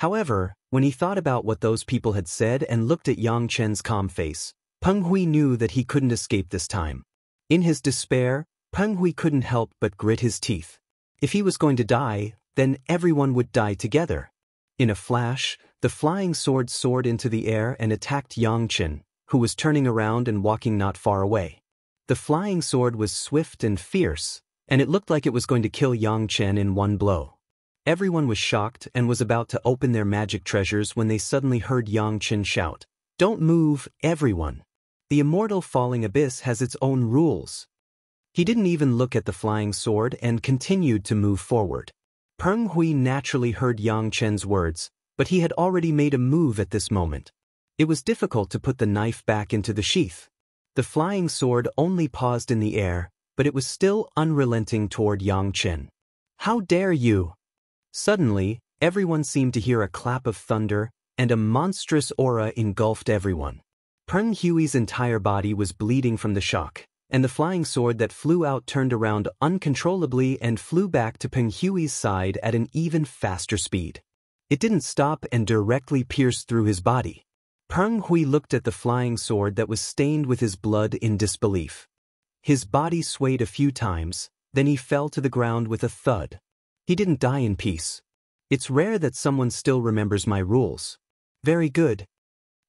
However, when he thought about what those people had said and looked at Yang Chen's calm face, Peng Hui knew that he couldn't escape this time. In his despair, Peng Hui couldn't help but grit his teeth. If he was going to die, then everyone would die together. In a flash, the flying sword soared into the air and attacked Yang Chen, who was turning around and walking not far away. The flying sword was swift and fierce, and it looked like it was going to kill Yang Chen in one blow. Everyone was shocked and was about to open their magic treasures when they suddenly heard Yang Chen shout, "Don't move, everyone. The immortal falling abyss has its own rules." He didn't even look at the flying sword and continued to move forward. Peng Hui naturally heard Yang Chen's words, but he had already made a move at this moment. It was difficult to put the knife back into the sheath. The flying sword only paused in the air, but it was still unrelenting toward Yang Chen. "How dare you!" Suddenly, everyone seemed to hear a clap of thunder, and a monstrous aura engulfed everyone. Peng Hui's entire body was bleeding from the shock, and the flying sword that flew out turned around uncontrollably and flew back to Peng Hui's side at an even faster speed. It didn't stop and directly pierced through his body. Peng Hui looked at the flying sword that was stained with his blood in disbelief. His body swayed a few times, then he fell to the ground with a thud. He didn't die in peace. "It's rare that someone still remembers my rules." "Very good."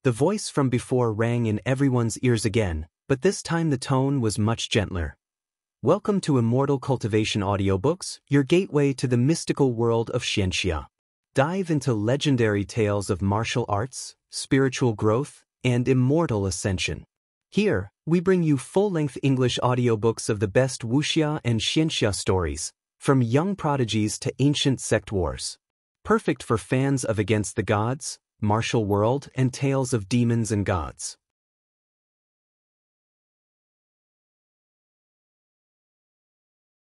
The voice from before rang in everyone's ears again, but this time the tone was much gentler. "Welcome to Immortal Cultivation Audiobooks, your gateway to the mystical world of Xianxia. Dive into legendary tales of martial arts, spiritual growth, and immortal ascension. Here, we bring you full-length English audiobooks of the best Wuxia and Xianxia stories, from young prodigies to ancient sect wars. Perfect for fans of Against the Gods, Martial World, and tales of demons and gods.